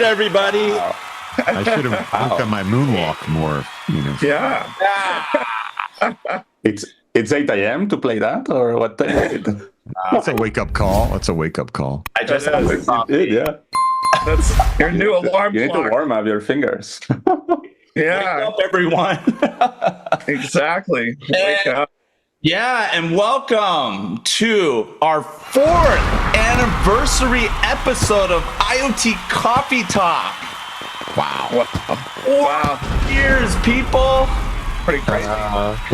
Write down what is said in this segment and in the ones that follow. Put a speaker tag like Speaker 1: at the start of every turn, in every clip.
Speaker 1: Everybody.
Speaker 2: Wow. I should have worked on my moonwalk more,
Speaker 3: Yeah.
Speaker 1: It's 8 a.m. to play that, or what?
Speaker 2: That's a wake-up call. I
Speaker 1: just had a coffee. Yeah.
Speaker 3: That's your new alarm
Speaker 1: You need
Speaker 3: clock.
Speaker 1: to warm up your fingers.
Speaker 3: Yeah.
Speaker 4: Wake up, everyone.
Speaker 3: Exactly. Wake up.
Speaker 4: Yeah, and welcome to our 4th anniversary episode of IoT Coffee Talk.
Speaker 3: Wow.
Speaker 4: 4 years, people.
Speaker 3: Pretty crazy.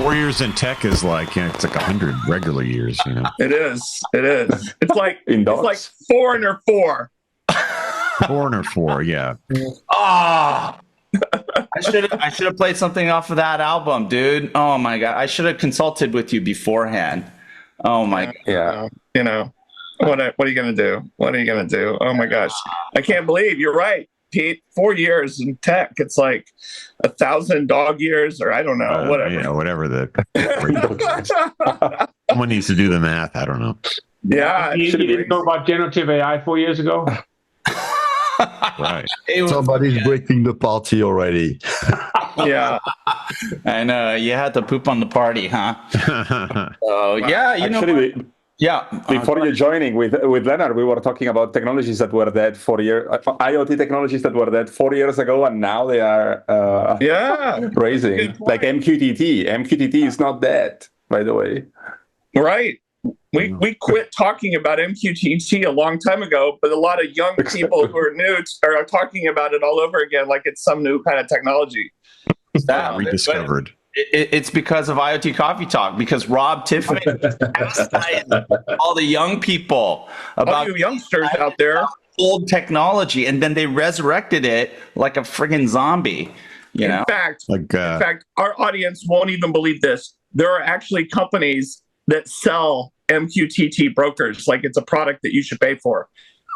Speaker 2: 4 years in tech is like, it's like 100 regular years,
Speaker 3: It is. It's like
Speaker 1: Indoors.
Speaker 3: it's like foreigner 4.
Speaker 2: Foreigner 4, yeah.
Speaker 4: Ah. I should have played something off of that album, dude. Oh my god. I should have consulted with you beforehand. Oh my god.
Speaker 1: Yeah.
Speaker 3: What are you gonna do? Oh my gosh. I can't believe you're right, Pete. 4 years in tech. It's like 1,000 dog years, or I don't know, whatever.
Speaker 2: Whatever someone needs to do the math. I don't know.
Speaker 3: Yeah.
Speaker 5: You didn't know about generative AI 4 years ago?
Speaker 2: Right.
Speaker 6: Somebody's breaking the party already.
Speaker 3: Yeah.
Speaker 4: I know. You had to poop on the party, huh? Oh yeah,
Speaker 1: Before you joining with Leonard, we were talking about technologies that were dead 4 years, IoT technologies that were dead 4 years ago, and now they are raising, like MQTT. MQTT is not dead, by the way.
Speaker 3: Right. We quit talking about MQTT a long time ago, but a lot of young people who are new are talking about it all over again, like it's some new kind of technology.
Speaker 2: Rediscovered.
Speaker 4: It's because of IoT Coffee Talk, because Rob Tiffany asked all the young people about
Speaker 3: all you youngsters out there,
Speaker 4: old technology, and then they resurrected it like a friggin' zombie.
Speaker 3: In fact, our audience won't even believe this. There are actually companies that sell MQTT brokers, like it's a product that you should pay for.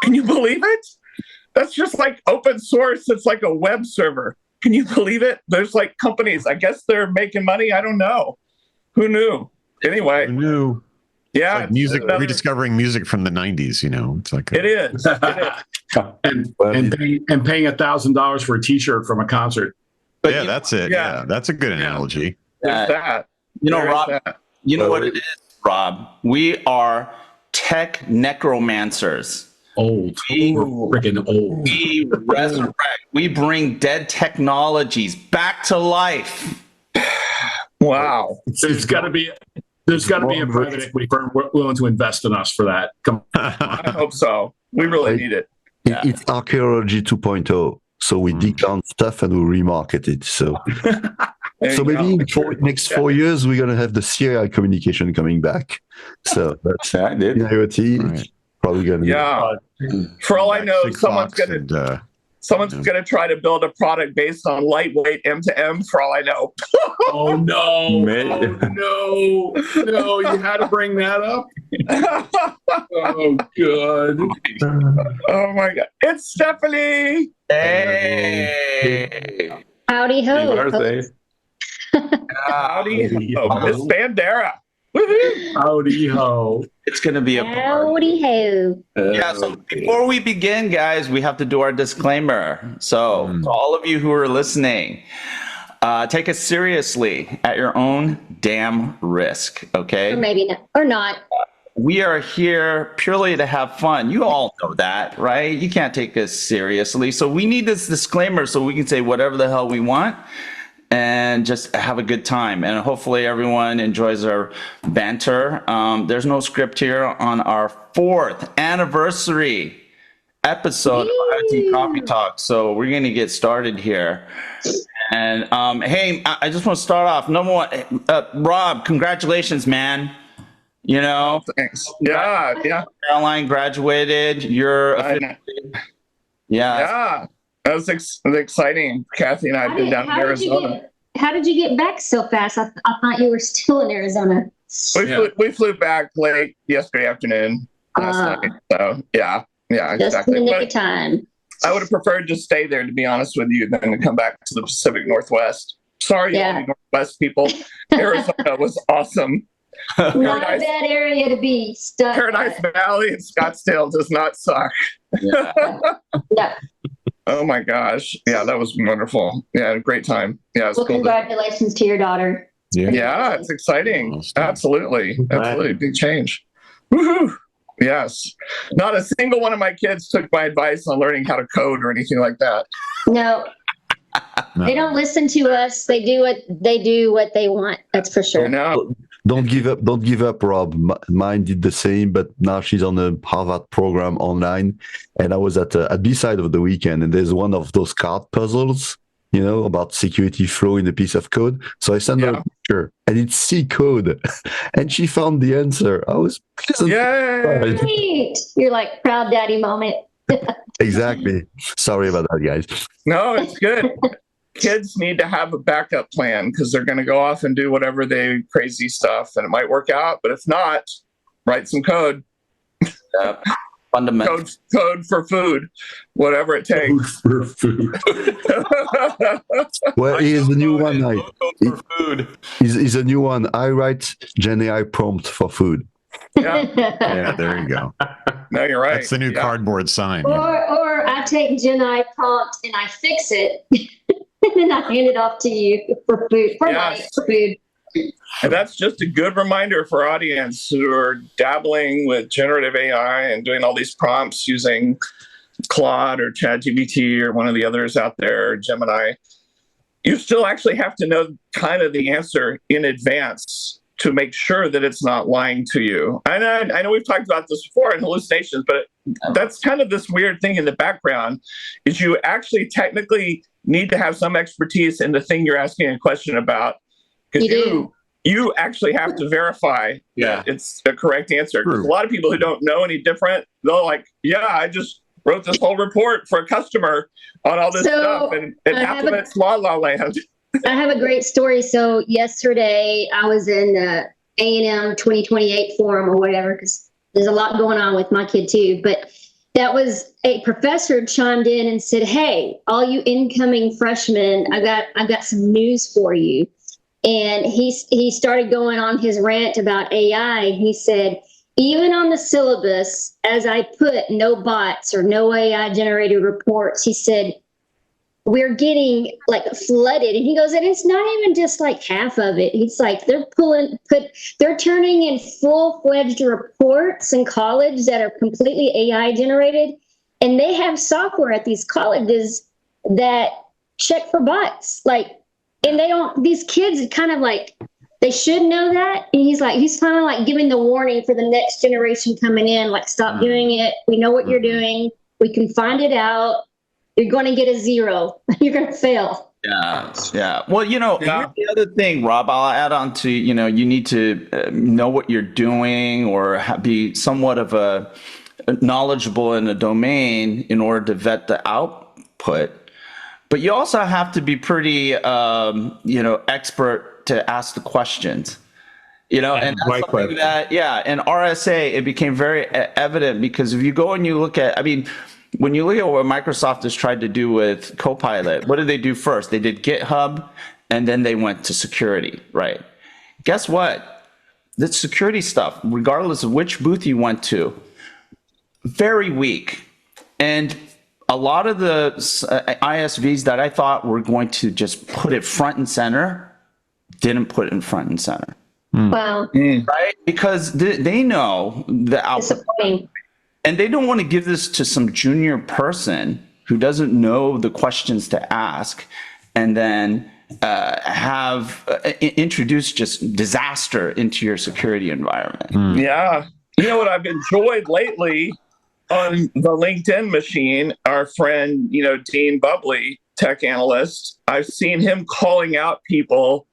Speaker 3: Can you believe it? That's just like open source. It's like a web server. Can you believe it? There's like companies. I guess they're making money. I don't know. Who knew? Anyway.
Speaker 2: Who knew?
Speaker 3: Yeah.
Speaker 2: It's like music, rediscovering music from the 90s, It's like
Speaker 3: it is.
Speaker 5: and paying $1,000 for a T-shirt from a concert.
Speaker 2: But that's it. Yeah, that's a good analogy.
Speaker 3: There's that.
Speaker 4: Rob, you know what it is, Rob? We are tech necromancers.
Speaker 5: Old. Freaking old.
Speaker 4: We resurrect. We bring dead technologies back to life.
Speaker 3: Wow.
Speaker 5: There's got to be a private equity firm willing to invest in us for that. Come on.
Speaker 3: I hope so. We really need it.
Speaker 6: It's archaeology 2.0. So we dig down stuff and we remarket it. So maybe in next 4 years, we're going to have the serial communication coming back. So that's IoT. Right. Probably going to be.
Speaker 3: For all I know, someone's going to try to build a product based on lightweight M2M, for all I know.
Speaker 5: Oh, no. No, you had to bring that up. Oh, good.
Speaker 3: Oh, my God. It's Stephanie.
Speaker 4: Hey.
Speaker 7: Howdy ho.
Speaker 3: Howdy ho. Miss Bandera. Woohoo.
Speaker 5: Howdy ho.
Speaker 4: It's going to be a
Speaker 7: howdy ho.
Speaker 4: So before we begin, guys, we have to do our disclaimer. So to all of you who are listening, take us seriously at your own damn risk, okay?
Speaker 7: Or maybe not. Or not.
Speaker 4: We are here purely to have fun. You all know that, right? You can't take us seriously. So we need this disclaimer so we can say whatever the hell we want and just have a good time. And hopefully everyone enjoys our banter. There's no script here on our 4th anniversary episode of IoT Coffee Talk. So we're going to get started here. And hey, I just want to start off. Number one, Rob, congratulations, man. You know,
Speaker 3: thanks. Yeah.
Speaker 4: Caroline graduated. You're
Speaker 3: yeah. That was exciting. Kathy and I have been down in Arizona.
Speaker 7: How did you get back so fast? I thought you were still in Arizona.
Speaker 3: We flew back late yesterday afternoon. Last night. So yeah,
Speaker 7: just
Speaker 3: exactly.
Speaker 7: in the nick of time.
Speaker 3: I would have preferred to stay there, to be honest with you, than to come back to the Pacific Northwest. Sorry, all you Northwest people. Arizona was awesome.
Speaker 7: Not a bad area to be stuck.
Speaker 3: Paradise Valley and Scottsdale does not suck.
Speaker 7: Yeah.
Speaker 3: Oh my gosh. Yeah, that was wonderful. Yeah, great time. Yeah,
Speaker 7: well, cool. Congratulations to your daughter.
Speaker 3: Yeah, it's exciting. Absolutely. Big change. Woohoo. Yes. Not a single one of my kids took my advice on learning how to code or anything like that.
Speaker 7: No. They don't listen to us. They do what they want. That's for sure.
Speaker 3: No.
Speaker 6: Don't give up, Rob. Mine did the same, but now she's on a Harvard program online. And I was at B-side of the weekend, and there's one of those card puzzles, about security flow in a piece of code. So I sent her a picture, and it's C code, and she found the answer. I was pleasantly surprised.
Speaker 7: You're like proud daddy moment.
Speaker 6: Exactly. Sorry about that, guys.
Speaker 3: No, it's good. Kids need to have a backup plan because they're going to go off and do whatever crazy stuff, and it might work out. But if not, write some code.
Speaker 4: Fundamental
Speaker 3: code for food, whatever it takes.
Speaker 6: For food. Well, here's the new one. He's a new one. I write GenAI prompt for food.
Speaker 3: Yeah,
Speaker 2: there you go.
Speaker 3: No, you're right.
Speaker 2: That's the new cardboard sign.
Speaker 7: Or I take GenAI prompt and I fix it, and then I hand it off to you for food. For food.
Speaker 3: And that's just a good reminder for audience who are dabbling with generative AI and doing all these prompts using Claude or ChatGPT or one of the others out there, Gemini. You still actually have to know kind of the answer in advance to make sure that it's not lying to you. And I know we've talked about this before in hallucinations, but that's kind of this weird thing in the background is you actually technically need to have some expertise in the thing you're asking a question about. Because you actually have to verify that it's the correct answer. Because a lot of people who don't know any different, they're like, I just wrote this whole report for a customer on all this stuff, and half of it's la la land.
Speaker 7: I have a great story. So yesterday I was in the A&M 2028 forum or whatever, because there's a lot going on with my kid too. But that was a professor chimed in and said, "Hey, all you incoming freshmen, I got some news for you." And he started going on his rant about AI. He said, even on the syllabus, as I put no bots or no AI generated reports, he said, we're getting like flooded. And he goes, and it's not even just like half of it. He's like, they're turning in full-fledged reports in college that are completely AI generated. And they have software at these colleges that check for bots. And these kids kind of like, they should know that. And he's kind of like giving the warning for the next generation coming in, like, stop doing it. We know what you're doing. We can find it out. You're going to get a 0. You're going to fail.
Speaker 4: Yeah. Well, here's the other thing, Rob, I'll add on to, you need to know what you're doing or be somewhat of a knowledgeable in a domain in order to vet the output. But you also have to be pretty, expert to ask the questions, and that's something that, in RSA, it became very evident because if you go and you look at, when you look at what Microsoft has tried to do with Copilot, what did they do first? They did GitHub, and then they went to security, right? Guess what? The security stuff, regardless of which booth you went to, very weak. And a lot of the ISVs that I thought were going to just put it front and center didn't put it in front and center.
Speaker 7: Wow.
Speaker 4: Right? Because they know the output. And they don't want to give this to some junior person who doesn't know the questions to ask and then introduce just disaster into your security environment.
Speaker 3: Yeah. You know what I've enjoyed lately on the LinkedIn machine, our friend, Dean Bubbly, tech analyst, I've seen him calling out people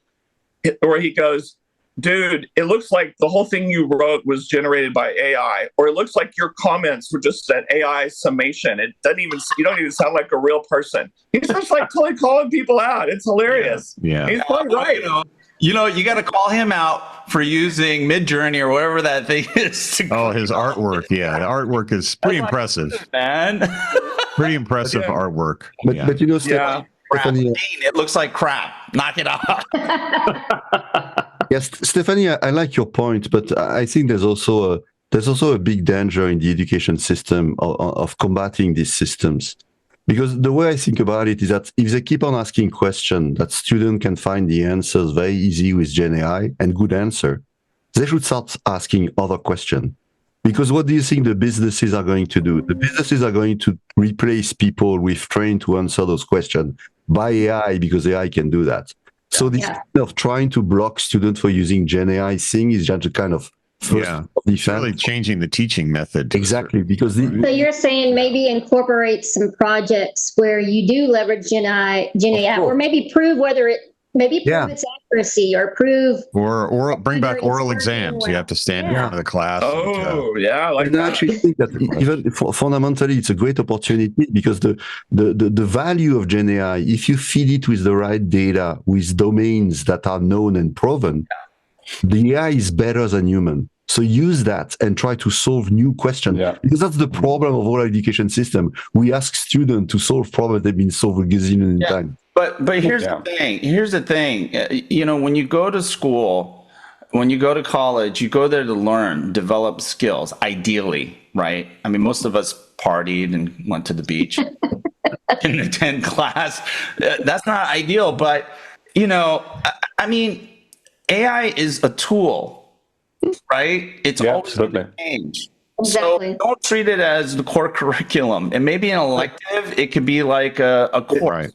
Speaker 3: where he goes, dude, it looks like the whole thing you wrote was generated by AI, or it looks like your comments were just an AI summation. You don't even sound like a real person. He's just like totally calling people out. It's hilarious.
Speaker 2: Yeah.
Speaker 3: He's quite right.
Speaker 4: You got to call him out for using Midjourney or whatever that thing is.
Speaker 2: His artwork. Yeah, the artwork is pretty impressive,
Speaker 4: man.
Speaker 2: Pretty impressive artwork.
Speaker 6: But Stephanie,
Speaker 4: it looks like crap. Knock it off.
Speaker 6: Yes, Stephanie, I like your point, but I think there's also a big danger in the education system of combating these systems. Because the way I think about it is that if they keep on asking questions that students can find the answers very easy with GenAI and good answer, they should start asking other questions. Because what do you think the businesses are going to do? The businesses are going to replace people with trained to answer those questions by AI because AI can do that. So this kind of trying to block students for using GenAI thing is just a kind of
Speaker 2: it's really changing the teaching method.
Speaker 6: Exactly, because
Speaker 7: so you're saying maybe incorporate some projects where you do leverage GenAI, or maybe prove its accuracy, or prove
Speaker 2: or bring back oral exams. You have to stand in front of the class.
Speaker 6: I actually think that even fundamentally, it's a great opportunity because the value of GenAI, if you feed it with the right data, with domains that are known and proven, the AI is better than human. So use that and try to solve new questions. Because that's the problem of our education system. We ask students to solve problems they've been solved a gazillion times.
Speaker 4: But here's the thing. Here's the thing. When you go to school, when you go to college, you go there to learn, develop skills, ideally, right? I mean, most of us partied and went to the beach and attend class. That's not ideal, but, I mean, AI is a tool, right? It's always going to change.
Speaker 7: Exactly.
Speaker 4: So don't treat it as the core curriculum. It may be an elective. It could be like a course,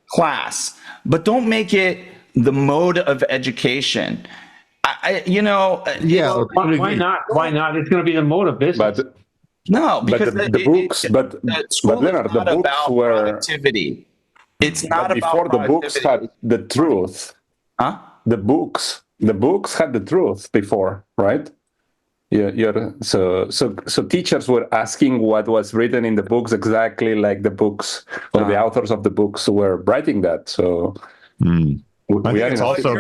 Speaker 4: class, but don't make it the mode of education.
Speaker 8: Why not? Why not? It's going to be the mode of business.
Speaker 4: Because
Speaker 1: the books, but Leonard, the books were
Speaker 4: productivity. It's not
Speaker 1: before
Speaker 4: about
Speaker 1: the books had the truth.
Speaker 4: Huh?
Speaker 1: The books had the truth before, right? So teachers were asking what was written in the books exactly like the books or the authors of the books were writing that. So
Speaker 2: I think it's also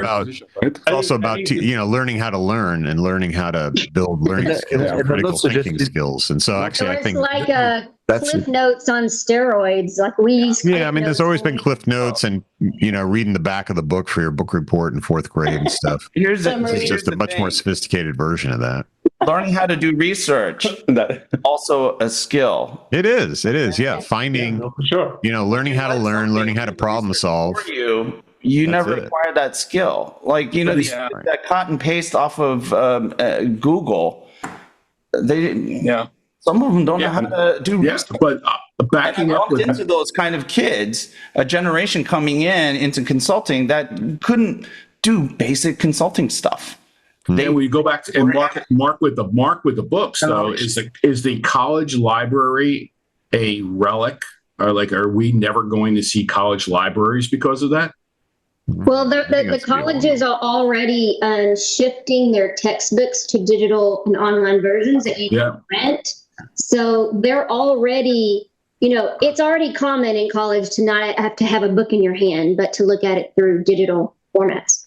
Speaker 2: about learning how to learn and learning how to build learning skills, critical thinking skills. And so actually, I think
Speaker 7: like Cliff Notes on steroids. Like we use.
Speaker 2: Yeah, I mean, there's always been Cliff Notes and reading the back of the book for your book report in fourth grade and stuff. It's just a much more sophisticated version of that.
Speaker 4: Learning how to do research, also a skill.
Speaker 2: It is. Yeah, finding, learning how to learn, learning how to problem solve.
Speaker 4: You never acquire that skill. Like, that cut and paste off of Google. They didn't. Some of them don't know how to do research.
Speaker 5: But backing up with
Speaker 4: into those kind of kids, a generation coming into consulting that couldn't do basic consulting stuff.
Speaker 5: Then we go back to and Marc with the books though. Is the college library a relic, or are we never going to see college libraries because of that?
Speaker 7: Well, the colleges are already shifting their textbooks to digital and online versions that you can rent. So they're already, it's already common in college to not have to have a book in your hand, but to look at it through digital formats.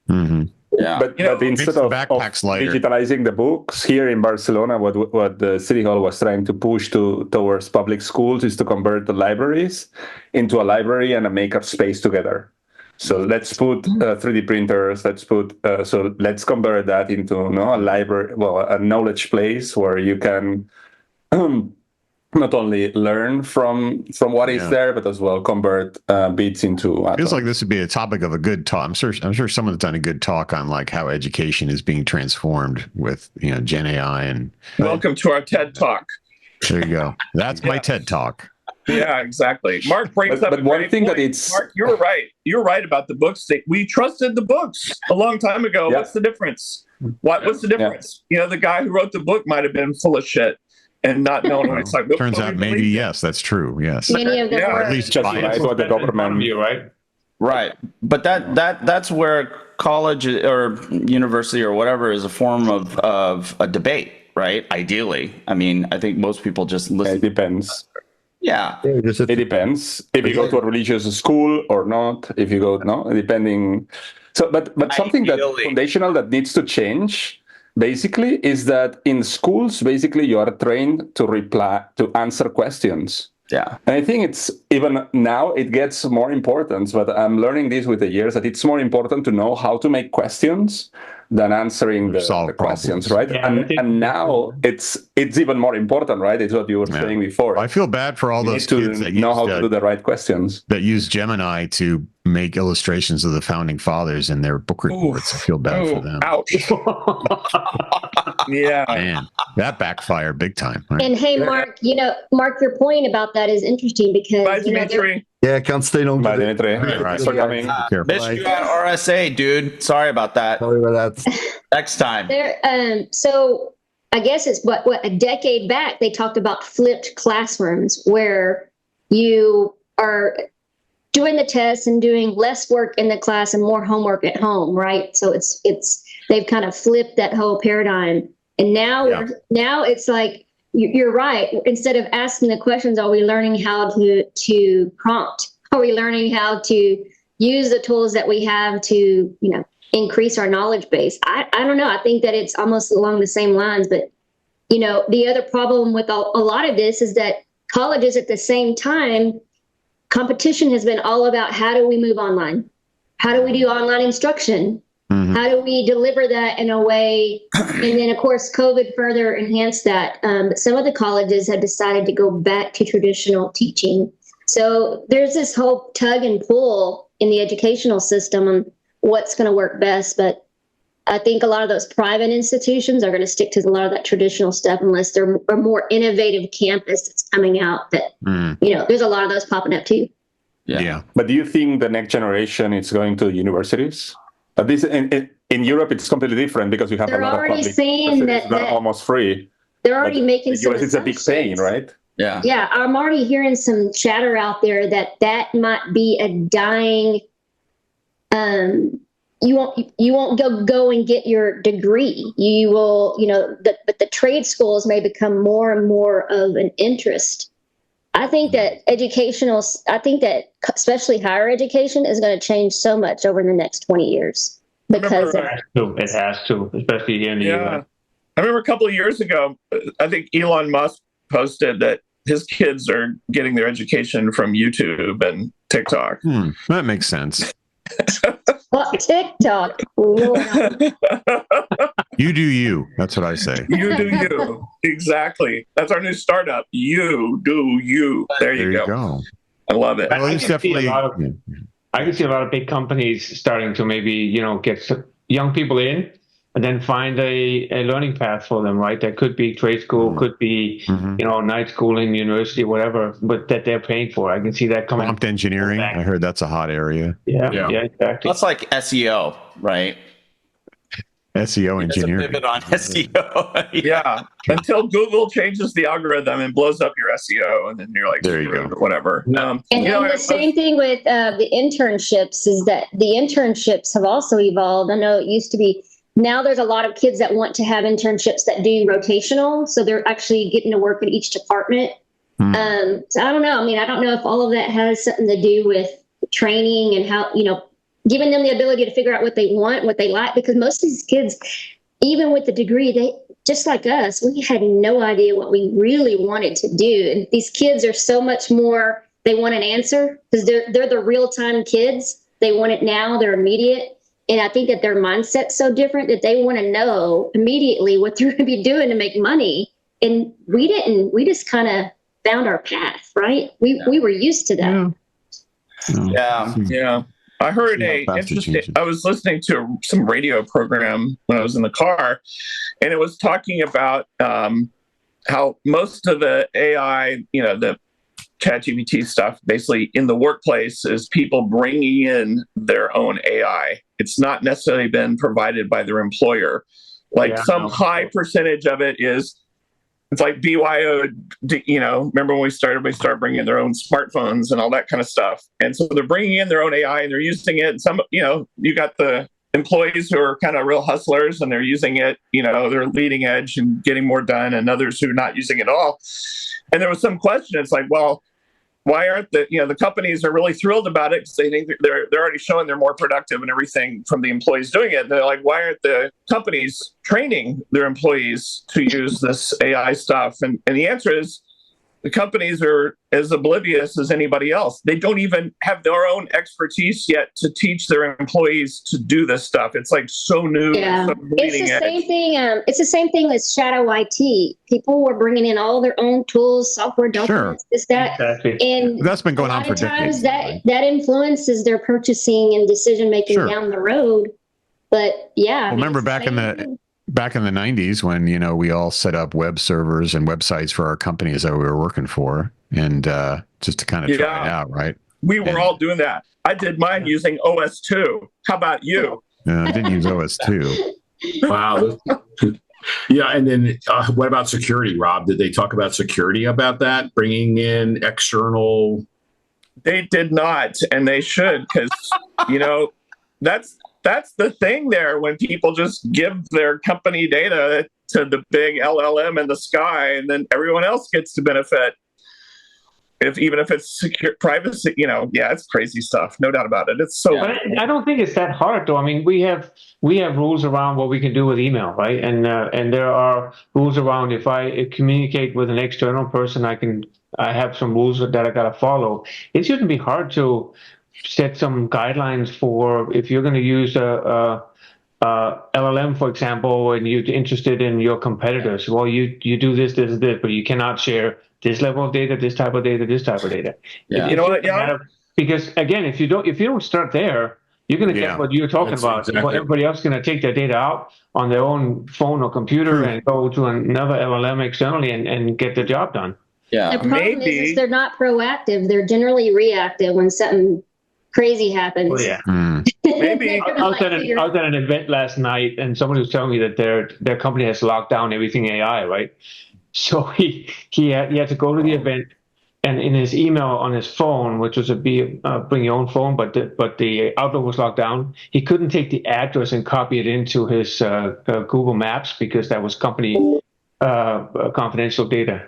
Speaker 2: Mm-hmm.
Speaker 1: Yeah, but instead of digitalizing the books here in Barcelona, what the City Hall was trying to push towards public schools is to convert the libraries into a library and a maker space together. So let's put 3D printers. Let's convert that into a library, a knowledge place where you can not only learn from what is there, but as well convert bits into.
Speaker 2: Feels like this would be a topic of a good talk. I'm sure someone's done a good talk on how education is being transformed with Gen AI and.
Speaker 3: Welcome to our TED Talk.
Speaker 2: There you go. That's my TED Talk.
Speaker 3: Yeah, exactly. Marc brings up.
Speaker 1: But one thing that it's.
Speaker 3: Marc, you're right. You're right about the books. We trusted the books a long time ago. Yeah. What's the difference? What's the difference? The guy who wrote the book might have been full of shit. and not knowing what it's like.
Speaker 2: Turns out maybe yes, that's true. Yes,
Speaker 7: Many of them were.
Speaker 2: at least
Speaker 1: Just like what the government,
Speaker 4: right? But that's where college or university or whatever is a form of a debate, right? Ideally, I mean, I think most people just listen.
Speaker 1: It depends.
Speaker 4: Yeah,
Speaker 1: it depends if you go to a religious school or not. If you go, no, depending. So, but something that foundational that needs to change, basically, is that in schools, basically, you are trained to answer questions.
Speaker 4: Yeah.
Speaker 1: And I think it's even now it gets more important, but I'm learning this with the years, that it's more important to know how to make questions than answering the questions, right?
Speaker 8: Yeah,
Speaker 1: and now it's even more important, right? It's what you were saying before.
Speaker 2: I feel bad for all those kids that
Speaker 1: know how to do the right questions.
Speaker 2: That use Gemini to make illustrations of the founding fathers in their book reports. I feel bad for them.
Speaker 3: Ouch. Yeah.
Speaker 2: Man, that backfired big time. Right?
Speaker 7: And hey, Marc, Marc, your point about that is interesting because
Speaker 3: Bye, Dimitri.
Speaker 6: Yeah, I can't stay long.
Speaker 1: Bye, Dimitri.
Speaker 2: Right.
Speaker 1: For coming.
Speaker 4: Missed you at RSA, dude. Sorry about that.
Speaker 6: Sorry about that.
Speaker 4: Next time.
Speaker 7: So I guess it's what a decade back they talked about flipped classrooms where you are doing the tests and doing less work in the class and more homework at home, right? So they've kind of flipped that whole paradigm, and now it's like you're right. Instead of asking the questions, are we learning how to prompt? Are we learning how to use the tools that we have to increase our knowledge base? I don't know. I think that it's almost along the same lines, but the other problem with a lot of this is that colleges at the same time, competition has been all about how do we move online? How do we do online instruction? Mm-hmm. How do we deliver that in a way? And then, of course, COVID further enhanced that. But some of the colleges have decided to go back to traditional teaching. So there's this whole tug and pull in the educational system on what's going to work best. But I think a lot of those private institutions are going to stick to a lot of that traditional stuff unless they're a more innovative campus that's coming out that, there's a lot of those popping up too.
Speaker 2: Yeah.
Speaker 1: But do you think the next generation is going to universities? This in Europe, it's completely different because you have a lot of public
Speaker 7: saying that
Speaker 1: are almost free.
Speaker 7: They're already making some
Speaker 1: US it's a big pain, right?
Speaker 4: Yeah.
Speaker 7: Yeah, I'm already hearing some chatter out there that might be a dying. You won't go and get your degree. You will, but the trade schools may become more and more of an interest. I think that especially higher education is going to change so much over the next 20 years because
Speaker 8: it has to, especially here in the US.
Speaker 3: I remember a couple of years ago, I think Elon Musk posted that his kids are getting their education from YouTube and TikTok.
Speaker 2: That makes sense.
Speaker 7: TikTok.
Speaker 2: You do you. That's what I say.
Speaker 3: You do you. Exactly. That's our new startup. You do you. There you go. I love it.
Speaker 2: Well,
Speaker 8: I can see a lot of big companies starting to maybe, get young people in and then find a learning path for them, right? That could be trade school, could be, night school in university, whatever, but that they're paying for. I can see that coming.
Speaker 2: Prompt engineering. I heard that's a hot area.
Speaker 8: Yeah, exactly.
Speaker 4: That's like SEO, right?
Speaker 2: SEO engineering.
Speaker 4: Pivot on SEO.
Speaker 3: Yeah. Until Google changes the algorithm and blows up your SEO, and then you're like,
Speaker 2: there you go.
Speaker 3: Whatever.
Speaker 7: And the same thing with the internships is that the internships have also evolved. I know it used to be. Now there's a lot of kids that want to have internships that do rotational, so they're actually getting to work at each department. So I don't know. I mean, I don't know if all of that has something to do with training and how giving them the ability to figure out what they want, what they like, because most of these kids, even with the degree, they just like us, we had no idea what we really wanted to do. And these kids are so much more, they want an answer because they're the real-time kids. They want it now, they're immediate. And I think that their mindset's so different that they want to know immediately what they're going to be doing to make money. And we didn't, we just kind of found our path, right? We were used to that.
Speaker 3: Yeah. I heard I was listening to some radio program when I was in the car, and it was talking about how most of the AI, the ChatGPT stuff, basically in the workplace is people bringing in their own AI. It's not necessarily been provided by their employer. Some high percentage of it is It's like BYO, remember when we started bringing in their own smartphones and all that kind of stuff. And so they're bringing in their own AI and they're using it. And some, you got the employees who are kind of real hustlers and they're using it, they're leading edge and getting more done, and others who are not using it at all. And there was some question. It's like, well, why aren't the companies are really thrilled about it because they think they're already showing they're more productive and everything from the employees doing it. And they're like, why aren't the companies training their employees to use this AI stuff? And the answer is the companies are as oblivious as anybody else. They don't even have their own expertise yet to teach their employees to do this stuff. It's like so new.
Speaker 7: Yeah,
Speaker 3: so
Speaker 7: it's the same thing. It's the same thing with shadow IT. People were bringing in all their own tools, software documents, this, that,
Speaker 8: exactly.
Speaker 7: and
Speaker 2: that's been going on for decades.
Speaker 7: That influences their purchasing and decision making down the road. But yeah,
Speaker 2: remember back in the 90s when we all set up web servers and websites for our companies that we were working for, and just to kind of try it out, right?
Speaker 3: We were all doing that. I did mine using OS2. How about you?
Speaker 2: I didn't use OS2.
Speaker 5: Wow. Yeah, and then what about security, Rob? Did they talk about security about that, bringing in external?
Speaker 3: They did not, and they should, because that's the thing there. When people just give their company data to the big LLM in the sky, and then everyone else gets to benefit. Even if it's secure privacy, it's crazy stuff. No doubt about it. It's so.
Speaker 8: But I don't think it's that hard, though. I mean, we have rules around what we can do with email, right? And there are rules around if I communicate with an external person, I have some rules that I got to follow. It shouldn't be hard to set some guidelines for if you're going to use a LLM, for example, and you're interested in your competitors. Well, you do this, but you cannot share this level of data, this type of data, this type of data.
Speaker 3: Yeah. You know what? Yeah.
Speaker 8: Because again, if you don't start there, you're going to get what you're talking about. Exactly. Well, everybody else is going to take their data out on their own phone or computer and go to another LLM externally and get the job done.
Speaker 7: Yeah. The problem is they're not proactive. They're generally reactive when something crazy happens.
Speaker 8: Oh, yeah. Maybe I was at an event last night, and somebody was telling me that their company has locked down everything AI, right? So he had to go to the event, and in his email on his phone, which was bring your own phone, but the Outlook was locked down. He couldn't take the address and copy it into his Google Maps because that was company confidential data.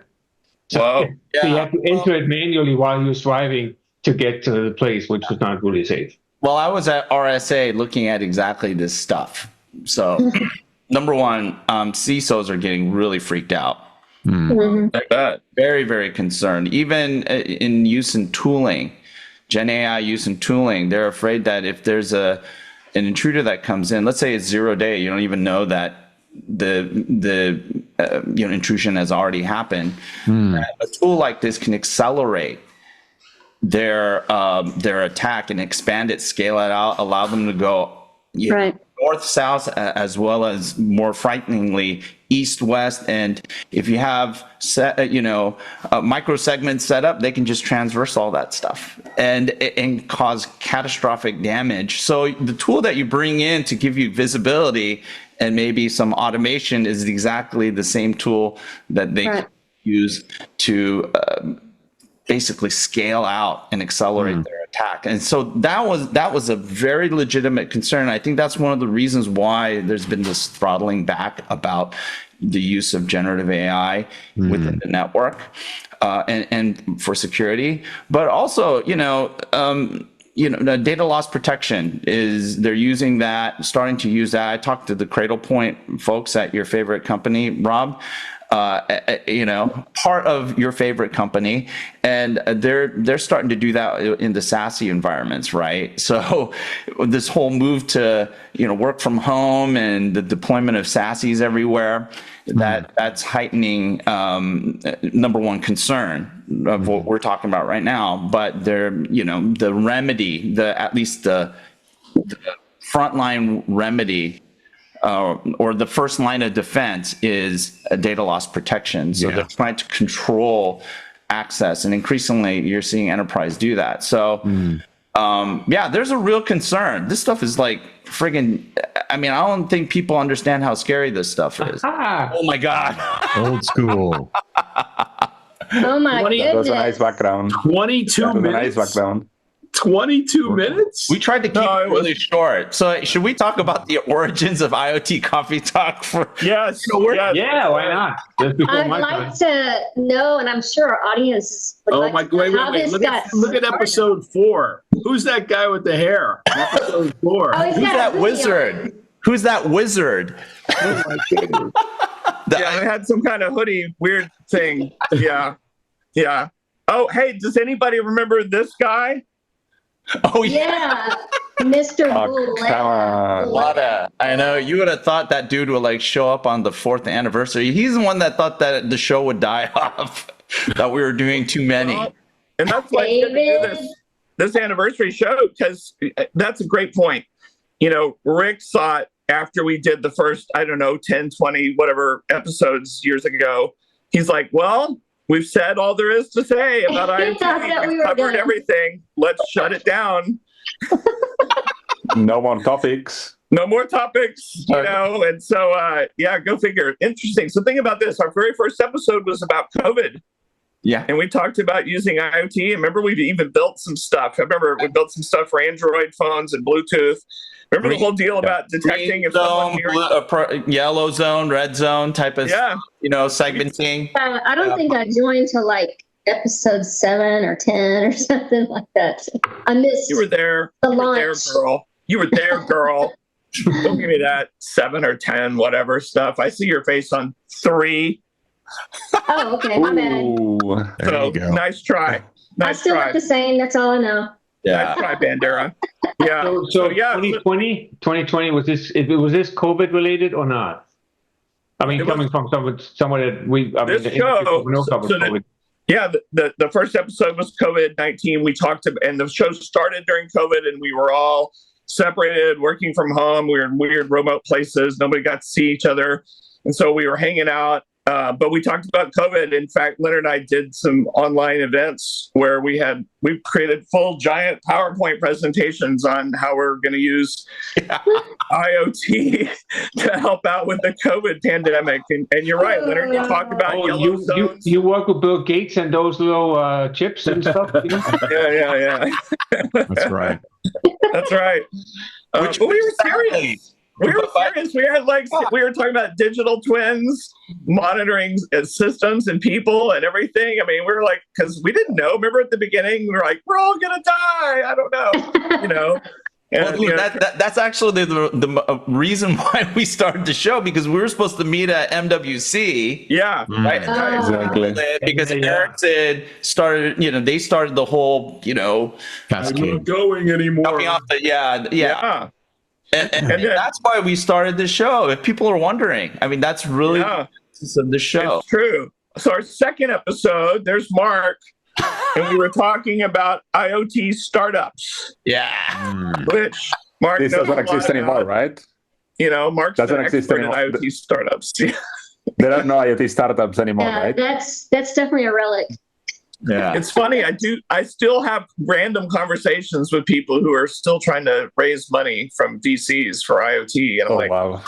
Speaker 8: So he had to enter it manually while he was driving to get to the place, which was not really safe.
Speaker 4: Well, I was at RSA looking at exactly this stuff. So, number one, CISOs are getting really freaked out. Very, very concerned. Even in use in tooling, GenAI use in tooling, they're afraid that if there's an intruder that comes in, let's say it's 0 day, you don't even know that the intrusion has already happened. A tool like this can accelerate their attack and expand it, scale it out, allow them to go north, south, as well as more frighteningly east, west. And if you have micro segments set up, they can just transverse all that stuff and cause catastrophic damage. So the tool that you bring in to give you visibility and maybe some automation is exactly the same tool that they use to basically scale out and accelerate their attack. And so that was a very legitimate concern. I think that's one of the reasons why there's been this throttling back about the use of generative AI within the network and for security. But also, data loss protection they're using that, starting to use that. I talked to the Cradlepoint folks at your favorite company, Rob. Part of your favorite company, and they're starting to do that in the SASE environments, right? So this whole move to work from home and the deployment of SASEs everywhere, that's heightening number one concern of what we're talking about right now. But the remedy, at least the frontline remedy. Or the first line of defense is a data loss protection. So they're trying to control access, and increasingly you're seeing enterprise do that. So yeah, there's a real concern. This stuff is like friggin', I mean, I don't think people understand how scary this stuff is. Oh my God.
Speaker 2: Old school.
Speaker 7: Oh my goodness.
Speaker 1: That was a nice background.
Speaker 5: 22 minutes.
Speaker 1: Nice background.
Speaker 5: 22 minutes?
Speaker 4: We tried to keep it really short. So should we talk about the origins of IoT Coffee Talk?
Speaker 3: Yes.
Speaker 8: Yeah, why not?
Speaker 7: I'd like to know, and I'm sure our audience would like to know
Speaker 5: wait. Look at episode 4. Who's that guy with the hair? Episode 4.
Speaker 7: Oh,
Speaker 4: Who's that wizard? Who's that wizard?
Speaker 5: Oh my goodness.
Speaker 3: Yeah, they had some kind of hoodie weird thing. Yeah. Yeah. Oh, hey, does anybody remember this guy?
Speaker 4: Oh, yeah.
Speaker 7: Mr.
Speaker 4: Lukather. I know. You would have thought that dude would like show up on the 4th anniversary. He's the one that thought that the show would die off, that we were doing too many.
Speaker 3: And that's why it's good to do this anniversary show, because that's a great point. You know, Rick thought after we did the first, 10, 20, whatever episodes years ago, he's like, well, we've said all there is to say about IoT. We've covered everything. Let's shut it down.
Speaker 1: No more topics.
Speaker 3: No more topics, and so, go figure. Interesting. So think about this. Our very first episode was about COVID.
Speaker 4: Yeah.
Speaker 3: And we talked about using IoT. Remember, we've even built some stuff. I remember we built some stuff for Android phones and Bluetooth. Remember the whole deal about detecting if someone
Speaker 4: yellow zone, red zone type of, segmenting.
Speaker 7: I don't think I joined till like episode 7 or 10 or something like that. I missed.
Speaker 3: You were there.
Speaker 7: The
Speaker 3: launch. You were there, girl. Don't give me that 7 or 10, whatever stuff. I see your face on 3.
Speaker 7: Oh, okay. My bad.
Speaker 4: There you go.
Speaker 3: Nice try.
Speaker 7: I still have the same. That's all I know.
Speaker 4: Yeah.
Speaker 3: Nice try, Bandera. Yeah.
Speaker 8: So 2020 was this COVID related or not? I mean, coming from someone that
Speaker 3: this show. The first episode was COVID-19. We talked about, and the show started during COVID, and we were all separated, working from home. We were in weird remote places. Nobody got to see each other, and so we were hanging out. But we talked about COVID. In fact, Leonard and I did some online events where we created full giant PowerPoint presentations on how we're going to use IoT to help out with the COVID pandemic. And you're right, Leonard, you talked about yellow zones.
Speaker 8: You work with Bill Gates and those little chips and stuff?
Speaker 3: Yeah.
Speaker 2: That's right.
Speaker 3: That's right. But we were serious. We were serious. We were talking about digital twins, monitoring systems and people and everything. I mean, we were like, because we didn't know. Remember at the beginning, we were like, we're all gonna die. I don't know. And,
Speaker 4: that's actually the reason why we started the show, because we were supposed to meet at MWC.
Speaker 3: Yeah,
Speaker 4: right.
Speaker 1: Exactly.
Speaker 4: Because Ericsson started. They started the whole.
Speaker 5: I'm not going anymore.
Speaker 4: Yeah. And that's why we started this show. If people are wondering, I mean, that's really the basis of the show.
Speaker 3: It's true. So our second episode, there's Marc, and we were talking about IoT startups.
Speaker 4: Yeah.
Speaker 3: Which Marc
Speaker 1: this doesn't exist anymore, right?
Speaker 3: Marc doesn't exist anymore. IoT startups.
Speaker 1: There are no IoT startups anymore, right?
Speaker 7: That's definitely a relic.
Speaker 4: Yeah,
Speaker 3: it's funny. I still have random conversations with people who are still trying to raise money from VCs for IoT, and I'm like,
Speaker 1: wow.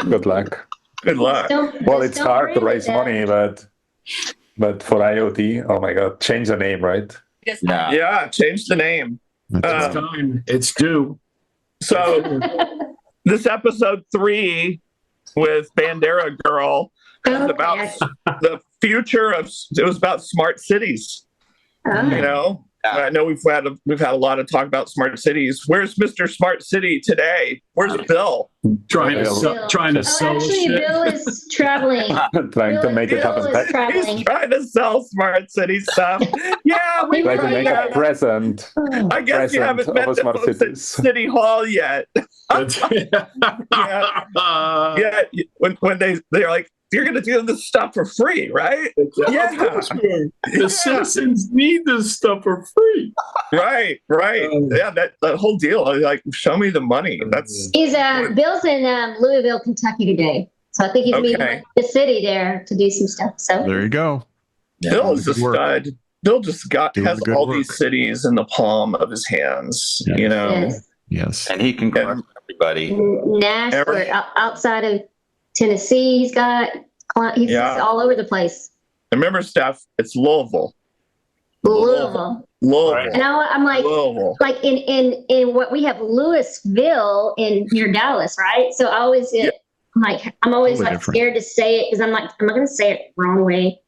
Speaker 1: Good luck.
Speaker 3: Good luck.
Speaker 1: Well, it's hard to raise money, but for IoT, oh my God, change the name, right?
Speaker 3: Yeah, change the name.
Speaker 5: It's time. It's due.
Speaker 3: So this episode 3 with Bandera Girl is about the future of. It was about smart cities. I know we've had a lot of talk about smart cities. Where's Mr. Smart City today? Where's Bill?
Speaker 5: Trying to sell.
Speaker 7: Actually, Bill is traveling.
Speaker 1: Trying to make it happen.
Speaker 3: He's trying to sell smart city stuff. Yeah, we
Speaker 1: trying to make a present.
Speaker 3: I guess you haven't met the folks at City Hall yet. When they're like, you're going to do this stuff for free, right?
Speaker 5: Yeah. The citizens need this stuff for free.
Speaker 3: Right. That whole deal. Like, show me the money.
Speaker 7: Bill's in Louisville, Kentucky today. So I think he's meeting the city there to do some stuff. So
Speaker 2: there you go.
Speaker 3: Bill's a stud. Bill just has all these cities in the palm of his hands, you know.
Speaker 4: Yes. And he can crush everybody.
Speaker 7: Nashville, outside of Tennessee, he's all over the place.
Speaker 3: Remember, Steph, it's Louisville.
Speaker 7: Louisville. And I'm like, Louisville. Like in what we have Louisville near Dallas, right? So I always get I'm always totally scared to say it because I'm like, I'm not going to say it the wrong way.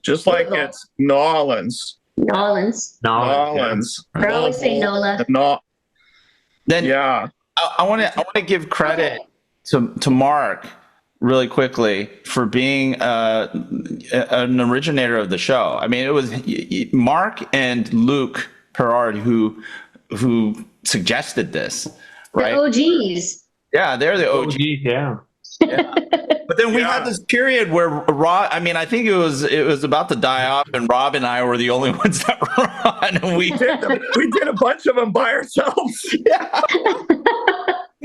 Speaker 3: Just like it's New Orleans.
Speaker 7: New Orleans. I always say NOLA.
Speaker 4: Then I want to give credit to Marc really quickly for being an originator of the show. I mean, it was Marc and Luke Perard who suggested this, right?
Speaker 7: The OGs.
Speaker 4: Yeah, they're the OGs.
Speaker 8: Yeah.
Speaker 4: But then we had this period where Rob, I mean, I think it was about to die off, and Rob and I were the only ones that were on, and we
Speaker 3: did a bunch of them by ourselves. Yeah.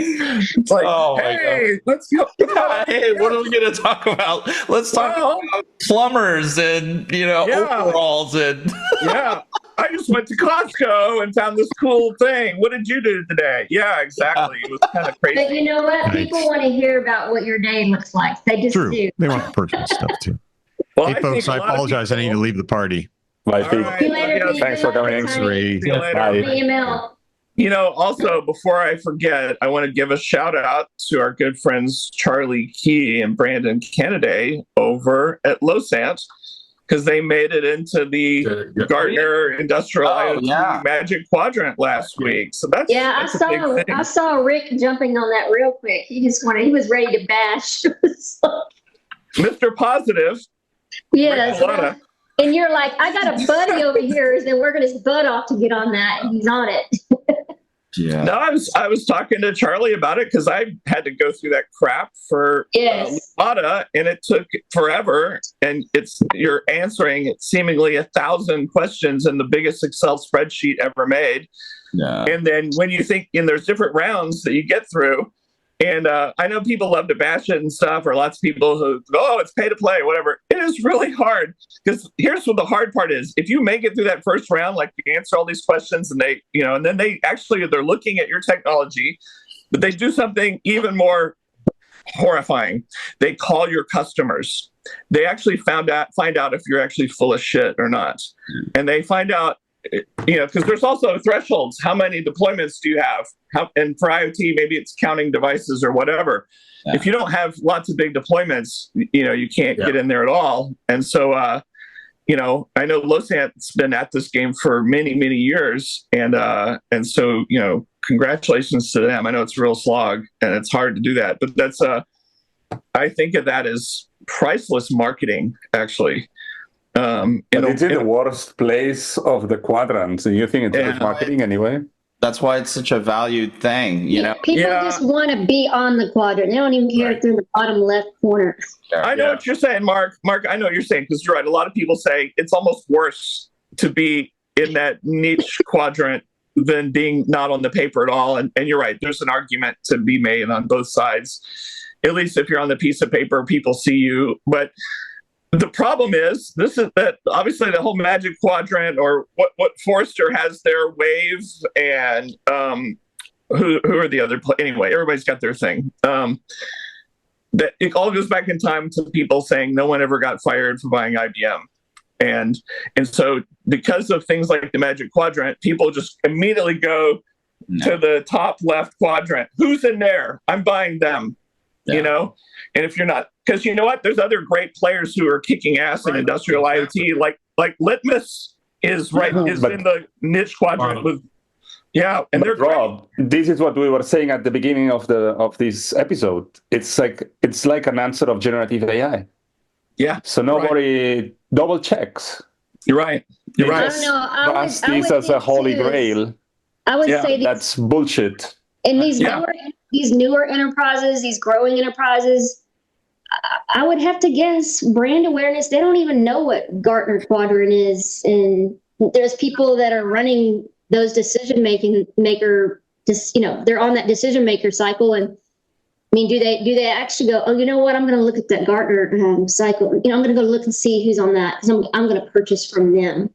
Speaker 3: It's like, hey, let's go.
Speaker 4: Hey, what are we going to talk about? Let's talk about plumbers and overalls and
Speaker 3: I just went to Costco and found this cool thing. What did you do today? Yeah, exactly. It was kind of crazy.
Speaker 7: But you know what? People want to hear about what your day looks like. They just do.
Speaker 2: They want to purchase stuff too.
Speaker 3: Well,
Speaker 2: hey, folks, I apologize. I need to leave the party.
Speaker 1: Bye, Pete.
Speaker 7: See you later.
Speaker 1: Thanks for coming.
Speaker 3: See you later.
Speaker 7: Email.
Speaker 3: Also, before I forget, I want to give a shout out to our good friends Charlie Key and Brandon Kennedy over at Losant, because they made it into the Gartner Industrial IoT Magic Quadrant last week. So that's
Speaker 7: I saw Rick jumping on that real quick. He was ready to bash.
Speaker 3: Mr. Positive.
Speaker 7: Yes. And you're like, I got a buddy over here, and working his butt off to get on that, and he's on it.
Speaker 3: Yeah. No, I was talking to Charlie about it because I had to go through that crap for Lukather, and it took forever. And you're answering seemingly 1,000 questions in the biggest Excel spreadsheet ever made. Yeah. And then when you think, there's different rounds that you get through. And I know people love to bash it and stuff, or lots of people who go, it's pay to play, whatever. It is really hard, because here's what the hard part is. If you make it through that first round, like you answer all these questions and and then they're looking at your technology, but they do something even more horrifying. They call your customers. They actually find out if you're actually full of shit or not. And they find out, because there's also thresholds. How many deployments do you have? And for IoT, maybe it's counting devices or whatever. Yeah. If you don't have lots of big deployments, you can't get in there at all. And so, I know Losant's been at this game for many, many years. And so, congratulations to them. I know it's a real slog and it's hard to do that. But that's, I think of that as priceless marketing, actually.
Speaker 1: But it's in the worst place of the quadrant. So you think it's good marketing anyway?
Speaker 4: That's why it's such a valued thing,
Speaker 7: People just want to be on the quadrant. They don't even care if they're in the bottom left corner.
Speaker 3: I know what you're saying, Marc. Marc, I know what you're saying, because you're right. A lot of people say it's almost worse to be in that niche quadrant than being not on the paper at all. And you're right. There's an argument to be made on both sides. At least if you're on the piece of paper, people see you. But the problem is that obviously the whole Magic Quadrant, or what Forrester has their wave, and who are the other anyway, everybody's got their thing. That it all goes back in time to people saying no one ever got fired for buying IBM. And so because of things like the Magic Quadrant, people just immediately go to the top left quadrant. Who's in there? I'm buying them. And if you're not, because you know what, there's other great players who are kicking ass in industrial IoT, like Litmus is in the niche quadrant with, and they're
Speaker 1: Rob, this is what we were saying at the beginning of this episode. It's like an answer of generative AI.
Speaker 3: Yeah.
Speaker 1: So nobody double checks.
Speaker 3: You're right.
Speaker 7: I don't know. I
Speaker 1: this as a holy grail.
Speaker 7: I would say
Speaker 1: that's bullshit.
Speaker 7: And these newer enterprises, these growing enterprises, I would have to guess brand awareness. They don't even know what Gartner Quadrant is, and there's people that are running those maker. They're on that decision maker cycle. And I mean, do they actually go, oh, you know what? I'm going to look at that Gartner cycle. I'm going to go look and see who's on that, because I'm going to purchase from them.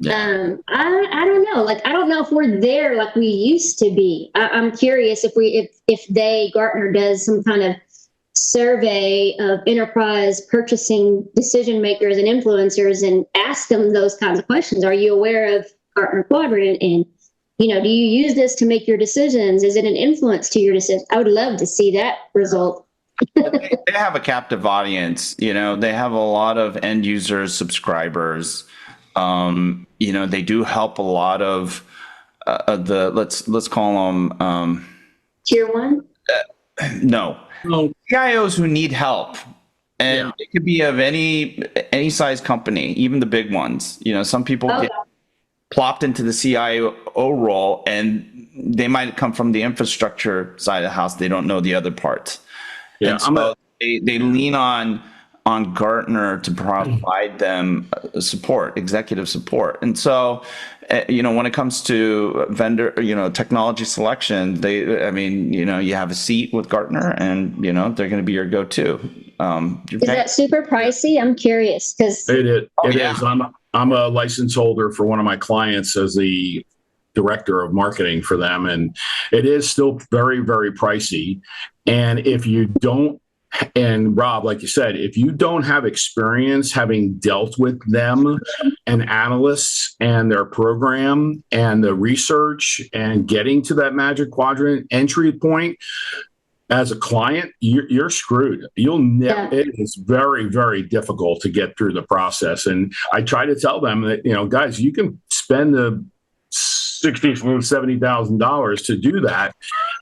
Speaker 7: I don't know. Like, I don't know if we're there like we used to be. I'm curious if Gartner does some kind of survey of enterprise purchasing decision makers and influencers and ask them those kinds of questions. Are you aware of Gartner Quadrant? And, do you use this to make your decisions? Is it an influence to your decisions? I would love to see that result.
Speaker 4: They have a captive audience. They have a lot of end users, subscribers. They do help a lot of the let's call them
Speaker 7: tier one.
Speaker 4: No, CIOs who need help, and it could be of any size company, even the big ones. Some people get plopped into the CIO role, and they might come from the infrastructure side of the house. They don't know the other parts. Yeah, and so they lean on Gartner to provide them executive support. And so, when it comes to vendor, technology selection, you have a seat with Gartner, and, they're going to be your go-to.
Speaker 7: Is that super pricey? I'm curious because
Speaker 5: it is. I'm a license holder for one of my clients as the director of marketing for them, and it is still very, very pricey. And if you don't, and Rob, like you said, if you don't have experience having dealt with them and analysts and their program and the research and getting to that Magic Quadrant entry point as a client, you're screwed. You'll never. It is very, very difficult to get through the process. And I try to tell them that, guys, you can spend the $60,000 to $70,000 to do that,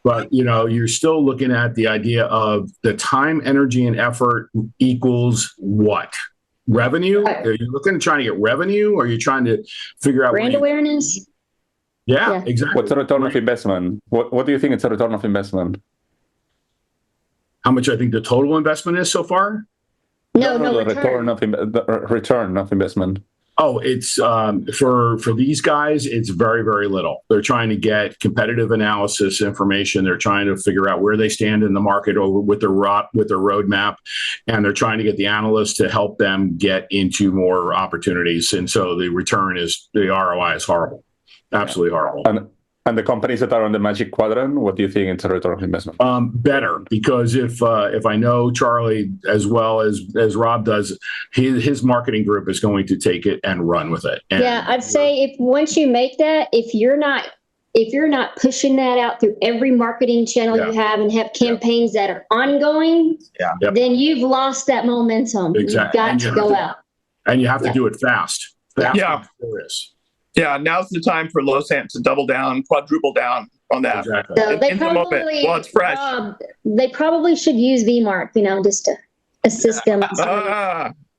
Speaker 5: but you're still looking at the idea of the time, energy, and effort equals what? Revenue? Are you trying to get revenue, or are you trying to figure out
Speaker 7: brand awareness?
Speaker 5: Yeah, exactly.
Speaker 1: What's the return of investment? What do you think it's a return of investment?
Speaker 5: How much I think the total investment is so far?
Speaker 7: No,
Speaker 1: the return of investment.
Speaker 5: Oh, it's for these guys, it's very, very little. They're trying to get competitive analysis information. They're trying to figure out where they stand in the market with their roadmap, and they're trying to get the analysts to help them get into more opportunities. And so the ROI is horrible, absolutely horrible.
Speaker 1: And the companies that are on the Magic Quadrant, what do you think it's a return of investment?
Speaker 5: Better, because if I know Charlie as well as Rob does, his marketing group is going to take it and run with it. And
Speaker 7: I'd say if once you make that, if you're not pushing that out through every marketing channel you have and have campaigns that are ongoing, then you've lost that momentum.
Speaker 5: Exactly.
Speaker 7: You've got to go out.
Speaker 5: And you have to do it fast.
Speaker 3: Yeah, now's the time for Losant to double down, quadruple down on that.
Speaker 5: Exactly.
Speaker 7: So
Speaker 3: it's fresh.
Speaker 7: They probably should use VMark, just to assist them.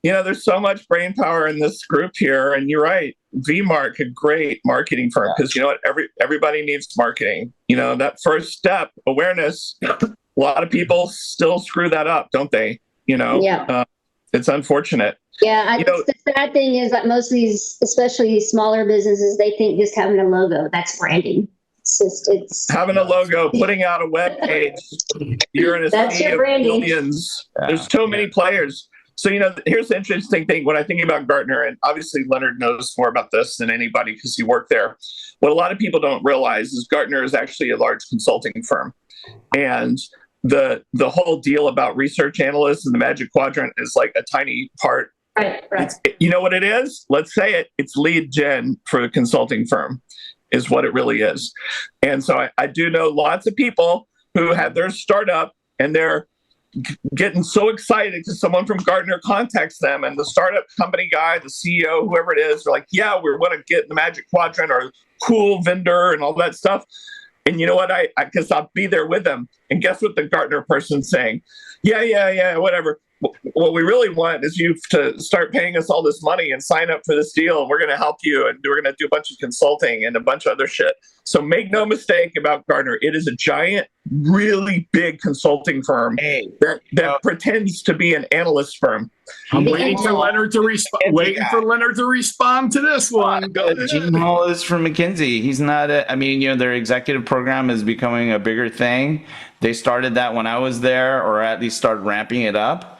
Speaker 3: There's so much brain power in this group here, and you're right. VMark, a great marketing firm, because you know what, everybody needs marketing. That first step, awareness. A lot of people still screw that up, don't they? It's unfortunate.
Speaker 7: Yeah, I think the sad thing is that most of these, especially these smaller businesses, they think just having a logo, that's branding. It's
Speaker 3: having a logo, putting out a web page. You're in a sea of millions. There's so many players. So, here's the interesting thing. When I think about Gartner, and obviously Leonard knows more about this than anybody because he worked there. What a lot of people don't realize is Gartner is actually a large consulting firm. And the whole deal about research analysts and the Magic Quadrant is like a tiny part.
Speaker 7: Right.
Speaker 3: You know what it is? Let's say it. It's lead gen for a consulting firm is what it really is. And so I do know lots of people who have their startup and they're getting so excited because someone from Gartner contacts them, and the startup company guy, the CEO, whoever it is, they're like, yeah, we want to get in the Magic Quadrant or cool vendor and all that stuff. And you know what? I guess I'll be there with them. And guess what the Gartner person's saying? Yeah, whatever. What we really want is you to start paying us all this money and sign up for this deal. And we're going to help you. And we're going to do a bunch of consulting and a bunch of other shit. So make no mistake about Gartner. It is a giant, really big consulting firm that pretends to be an analyst firm.
Speaker 5: I'm waiting for Leonard to respond to this one.
Speaker 4: Gene Hall is from McKinsey. He's not their executive program is becoming a bigger thing. They started that when I was there, or at least started ramping it up.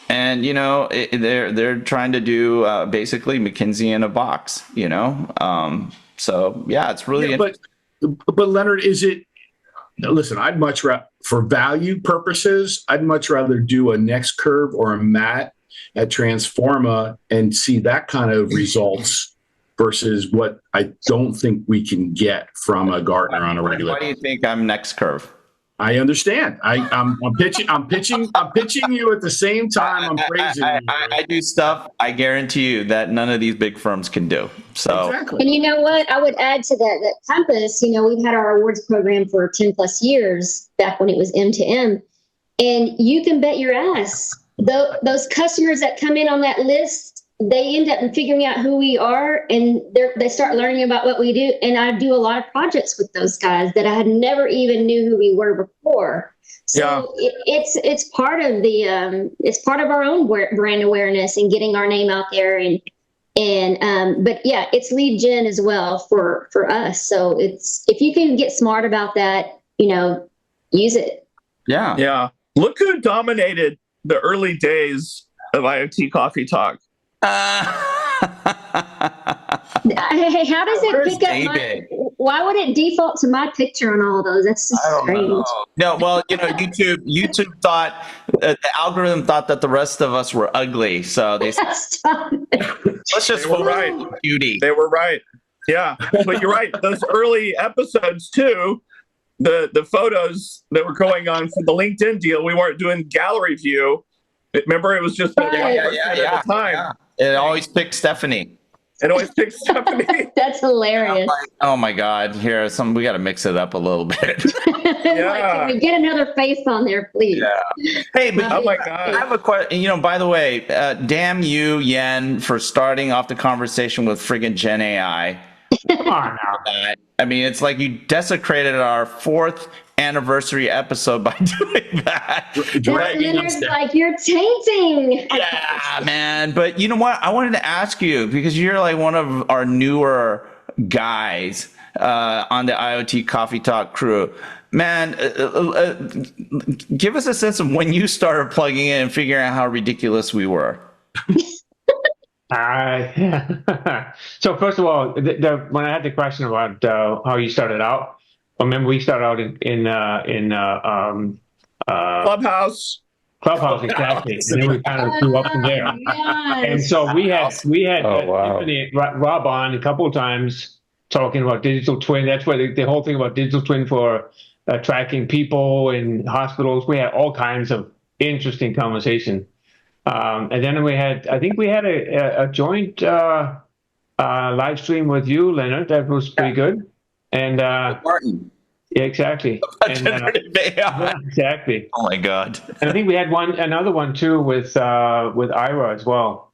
Speaker 4: And they're trying to do basically McKinsey in a box. So yeah, it's really.
Speaker 5: But Leonard, is it? Listen, I'd much rather, for value purposes, I'd much rather do a Next Curve or a Matt at Transforma and see that kind of results versus what I don't think we can get from a Gartner on a regular.
Speaker 4: Why do you think I'm Next Curve?
Speaker 5: I understand. I'm pitching you at the same time I'm praising you.
Speaker 4: I do stuff I guarantee you that none of these big firms can do. So
Speaker 5: exactly.
Speaker 7: And you know what? I would add to that Compass, we've had our awards program for 10 plus years back when it was M2M. And you can bet your ass, those customers that come in on that list, they end up figuring out who we are, and they start learning about what we do. And I do a lot of projects with those guys that I had never even knew who we were before. So it's part of it's part of our own brand awareness and getting our name out there. But yeah, it's lead gen as well for us. So if you can get smart about that, use it.
Speaker 4: Yeah.
Speaker 3: Yeah. Look who dominated the early days of IoT Coffee Talk.
Speaker 7: Hey, how does it pick up why would it default to my picture on all of those? That's just strange.
Speaker 4: No, well, YouTube thought the algorithm thought that the rest of us were ugly, so they said, let's just focus on beauty.
Speaker 3: They were right. Yeah, but you're right. Those early episodes too, the photos that were going on for the LinkedIn deal, we weren't doing gallery view. Remember, it was just at the time.
Speaker 4: Yeah. It always picked Stephanie.
Speaker 7: That's hilarious.
Speaker 4: Oh my God! Here, we got to mix it up a little bit.
Speaker 7: Can we get another face on there, please?
Speaker 4: Yeah. Hey, but
Speaker 3: oh my God!
Speaker 4: I have a question. By the way, damn you, Yen, for starting off the conversation with friggin' GenAI. Come on now. I mean, it's like you desecrated our 4th anniversary episode by doing that.
Speaker 7: Leonard's like, you're tainting.
Speaker 4: Yeah, man. But you know what? I wanted to ask you, because you're like one of our newer guys on the IoT Coffee Talk crew. Man, give us a sense of when you started plugging in and figuring out how ridiculous we were.
Speaker 8: So first of all, when I had the question about how you started out, remember we started out in
Speaker 3: Clubhouse.
Speaker 8: Exactly, and then we kind of grew up from there. And so we had Rob on a couple of times talking about digital twin. That's where the whole thing about digital twin for tracking people in hospitals. We had all kinds of interesting conversation. And then I think we had a joint live stream with you, Leonard. That was pretty good. And
Speaker 4: Martin.
Speaker 8: Yeah, exactly.
Speaker 4: Yeah,
Speaker 8: exactly.
Speaker 4: Oh my God.
Speaker 8: And I think we had another one too with Ira as well.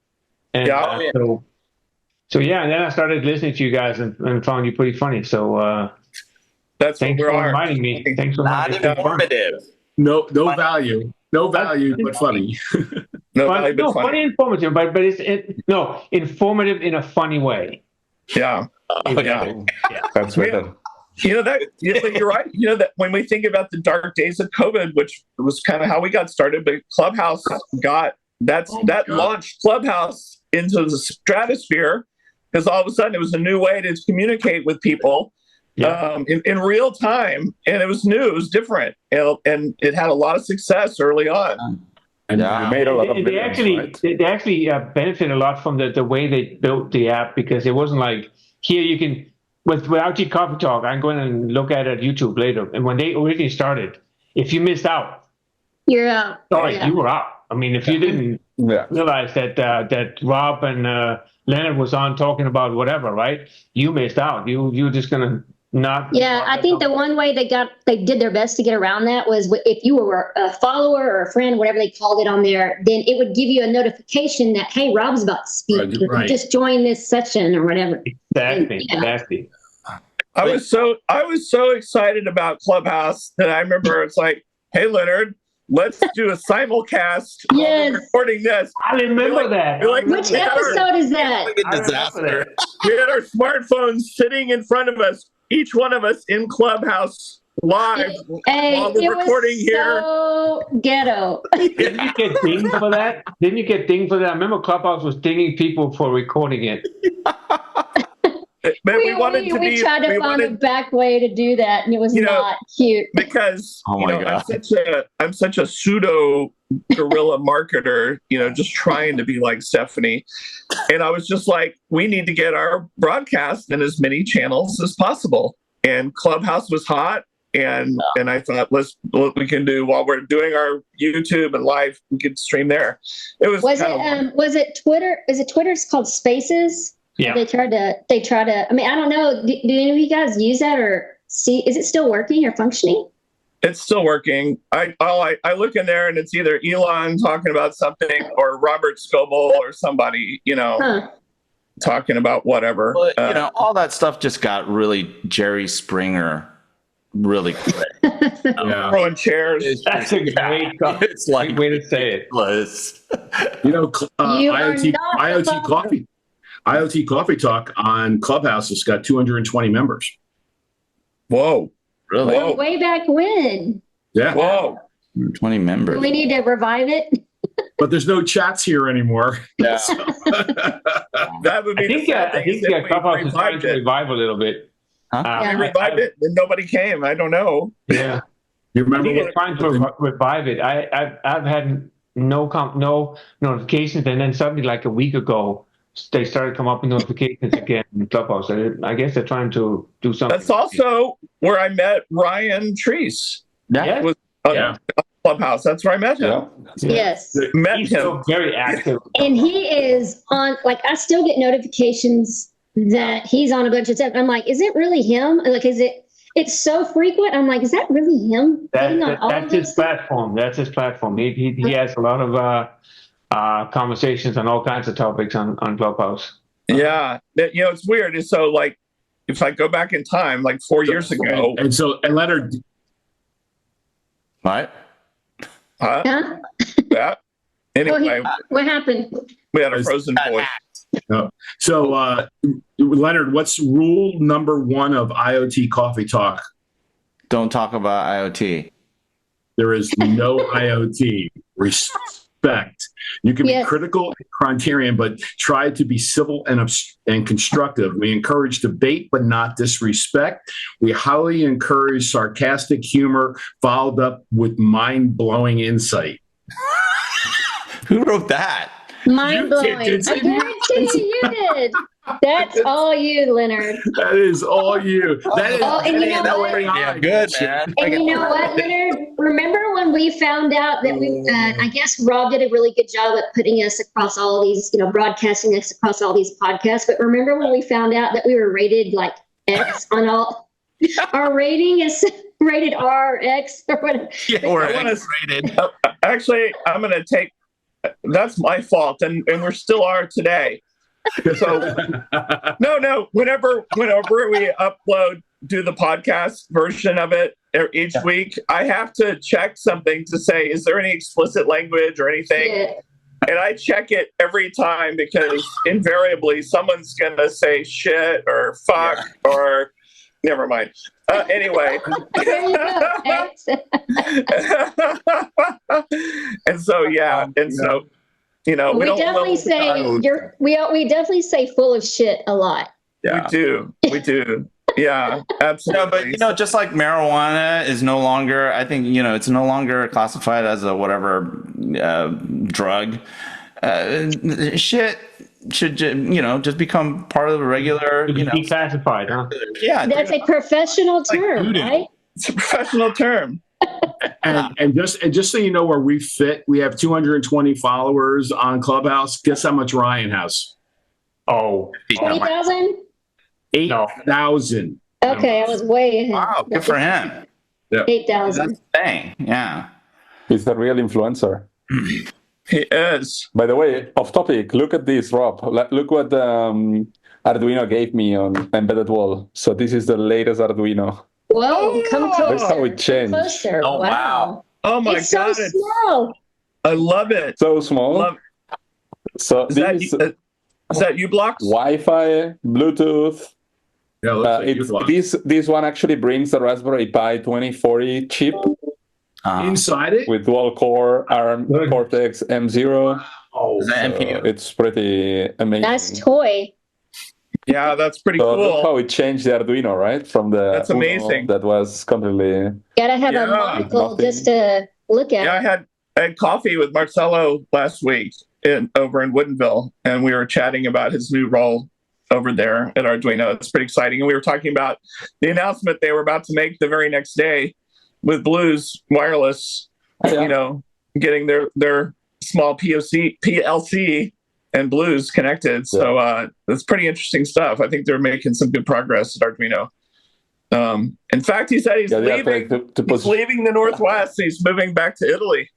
Speaker 8: And so yeah, and then I started listening to you guys and found you pretty funny. So
Speaker 3: that's
Speaker 8: thanks for inviting me. Thanks for
Speaker 4: not informative.
Speaker 5: No value. No value, but funny.
Speaker 8: Funny, informative, but it's informative in a funny way.
Speaker 3: Yeah.
Speaker 1: That's better.
Speaker 3: You're right. That when we think about the dark days of COVID, which was kind of how we got started, but Clubhouse launched Clubhouse into the stratosphere, because all of a sudden it was a new way to communicate with people in real time, and it was new, it was different, and it had a lot of success early on.
Speaker 1: And you made a lot of
Speaker 8: they actually benefit a lot from the way they built the app, because it wasn't like here you can. With IoT Coffee Talk, I'm going to look at it on YouTube later. And when they originally started, if you missed out,
Speaker 7: you're out.
Speaker 8: Sorry, you were out. I mean, if you didn't realize that Rob and Leonard was on talking about whatever, right? You missed out. You're just going to not.
Speaker 7: Yeah, I think the one way they did their best to get around that was if you were a follower or a friend, whatever they called it on there, then it would give you a notification that, hey, Rob's about to speak. Right. Just join this session or whatever.
Speaker 8: Exactly.
Speaker 3: I was so excited about Clubhouse that I remember it's like, hey, Leonard, let's do a simulcast.
Speaker 7: Yes.
Speaker 3: Recording this.
Speaker 8: I remember that.
Speaker 7: Which episode is that?
Speaker 4: Like a disaster.
Speaker 3: We had our smartphones sitting in front of us, each one of us in Clubhouse live while we're recording here.
Speaker 7: So ghetto.
Speaker 8: Didn't you get dinged for that? Didn't you get dinged for that? I remember Clubhouse was dinging people for recording it.
Speaker 3: But we
Speaker 7: tried to find a back way to do that, and it was not cute.
Speaker 3: Because I'm such a pseudo guerrilla marketer, just trying to be like Stephanie. And I was just like, we need to get our broadcast in as many channels as possible. And Clubhouse was hot. And I thought, what we can do while we're doing our YouTube and live, we could stream there. Was it Twitter? Is it Twitter? It's called Spaces. Yeah. They try to, I mean, I don't know. Do any of you guys use that or see, is it still working or functioning? It's still working. I look in there and it's either Elon talking about something or Robert Scoble or somebody, talking about whatever.
Speaker 4: Well, all that stuff just got really Jerry Springer really quick.
Speaker 3: Throwing chairs.
Speaker 8: That's a great
Speaker 4: it's like
Speaker 8: way to say it.
Speaker 5: IoT Coffee Talk on Clubhouse has got 220 members.
Speaker 3: Whoa.
Speaker 4: Really?
Speaker 7: Whoa. Way back when.
Speaker 5: Yeah.
Speaker 3: Whoa.
Speaker 4: 20 members.
Speaker 7: Do we need to revive it?
Speaker 5: But there's no chats here anymore.
Speaker 3: Yeah. That would be
Speaker 8: I think Clubhouse is trying to revive a little bit.
Speaker 3: We revived it and nobody came. I don't know.
Speaker 8: Yeah.
Speaker 5: You remember
Speaker 8: they're trying to revive it. I've had no notifications, and then suddenly, like a week ago, they started come up with notifications again in Clubhouse. I guess they're trying to do something.
Speaker 3: That's also where I met Ryan Treese.
Speaker 8: Yeah.
Speaker 3: Clubhouse. That's where I met him.
Speaker 7: Yeah. Yes.
Speaker 8: He's still very active.
Speaker 7: And he is on, I still get notifications that he's on a bunch of stuff. I'm like, is it really him? It's so frequent. I'm like, is that really him?
Speaker 8: That's his platform. That's his platform. He has a lot of conversations on all kinds of topics on Clubhouse.
Speaker 3: Yeah. It's weird. It's so if I go back in time, 4 years ago.
Speaker 5: And Leonard.
Speaker 3: What?
Speaker 7: Huh?
Speaker 3: Yeah. Anyway.
Speaker 7: What happened?
Speaker 3: We had a frozen voice.
Speaker 5: No. So, Leonard, what's rule number 1 of IoT Coffee Talk?
Speaker 4: Don't talk about IoT.
Speaker 5: There is no IoT. Respect. You can be critical and criterion, but try to be civil and constructive. We encourage debate, but not disrespect. We highly encourage sarcastic humor followed up with mind-blowing insight.
Speaker 4: Who wrote that?
Speaker 7: Mind-blowing. I guarantee you did. That's all you, Leonard.
Speaker 5: That is all you. That is
Speaker 4: good, man.
Speaker 7: And you know what, Leonard? Remember when we found out that I guess Rob did a really good job at putting us across all these, broadcasting us across all these podcasts. But remember when we found out that we were rated X on all, our rating is rated R, X, or whatever.
Speaker 4: Yeah, we're X-rated.
Speaker 3: Actually, I'm going to take, that's my fault. And we still are today. So no, whenever we do the podcast version of it each week, I have to check something to say, is there any explicit language or anything? Yeah. And I check it every time because invariably someone's going to say shit or fuck or never mind. Anyway.
Speaker 7: There you go.
Speaker 3: And so, we definitely
Speaker 7: say full of shit a lot.
Speaker 3: Yeah. We do. Yeah, absolutely.
Speaker 4: No, but just like marijuana is no longer, I think, it's no longer classified as a whatever drug. Shit should just become part of the regular,
Speaker 8: declassified, huh?
Speaker 4: Yeah.
Speaker 7: That's a professional term, right?
Speaker 3: It's a professional term.
Speaker 5: And just so you know where we fit, we have 220 followers on Clubhouse. Guess how much Ryan has?
Speaker 7: 20,000?
Speaker 5: 8,000.
Speaker 7: Okay, I was way ahead.
Speaker 4: Wow, good for him.
Speaker 5: Yeah.
Speaker 7: 8,000.
Speaker 4: Dang, yeah.
Speaker 1: He's the real influencer.
Speaker 3: He is.
Speaker 1: By the way, off topic, look at this, Rob. Look what Arduino gave me on Embedded Wall. So this is the latest Arduino.
Speaker 7: Whoa, come closer.
Speaker 1: That's how it changed.
Speaker 7: Closer.
Speaker 4: Oh, wow.
Speaker 3: Oh my
Speaker 7: it's
Speaker 3: God.
Speaker 7: So small.
Speaker 3: I love it.
Speaker 1: So small. So
Speaker 3: is that U-Blocks?
Speaker 1: Wi-Fi, Bluetooth. This one actually brings the Raspberry Pi 2040 chip
Speaker 5: inside it
Speaker 1: with dual core ARM Cortex M0.
Speaker 4: Oh, so
Speaker 1: it's pretty amazing.
Speaker 7: Nice toy.
Speaker 3: Yeah, that's pretty cool.
Speaker 1: Look how it changed the Arduino, right? From the
Speaker 3: that's amazing.
Speaker 1: That was completely.
Speaker 7: Gotta have a monocle just to look at.
Speaker 3: Yeah, I had coffee with Marcelo last week over in Woodinville, and we were chatting about his new role over there at Arduino. It's pretty exciting. And we were talking about the announcement they were about to make the very next day with Blues Wireless, getting their small PLC and Blues connected. So that's pretty interesting stuff. I think they're making some good progress at Arduino. In fact, he said he's leaving the Northwest. He's moving back to Italy.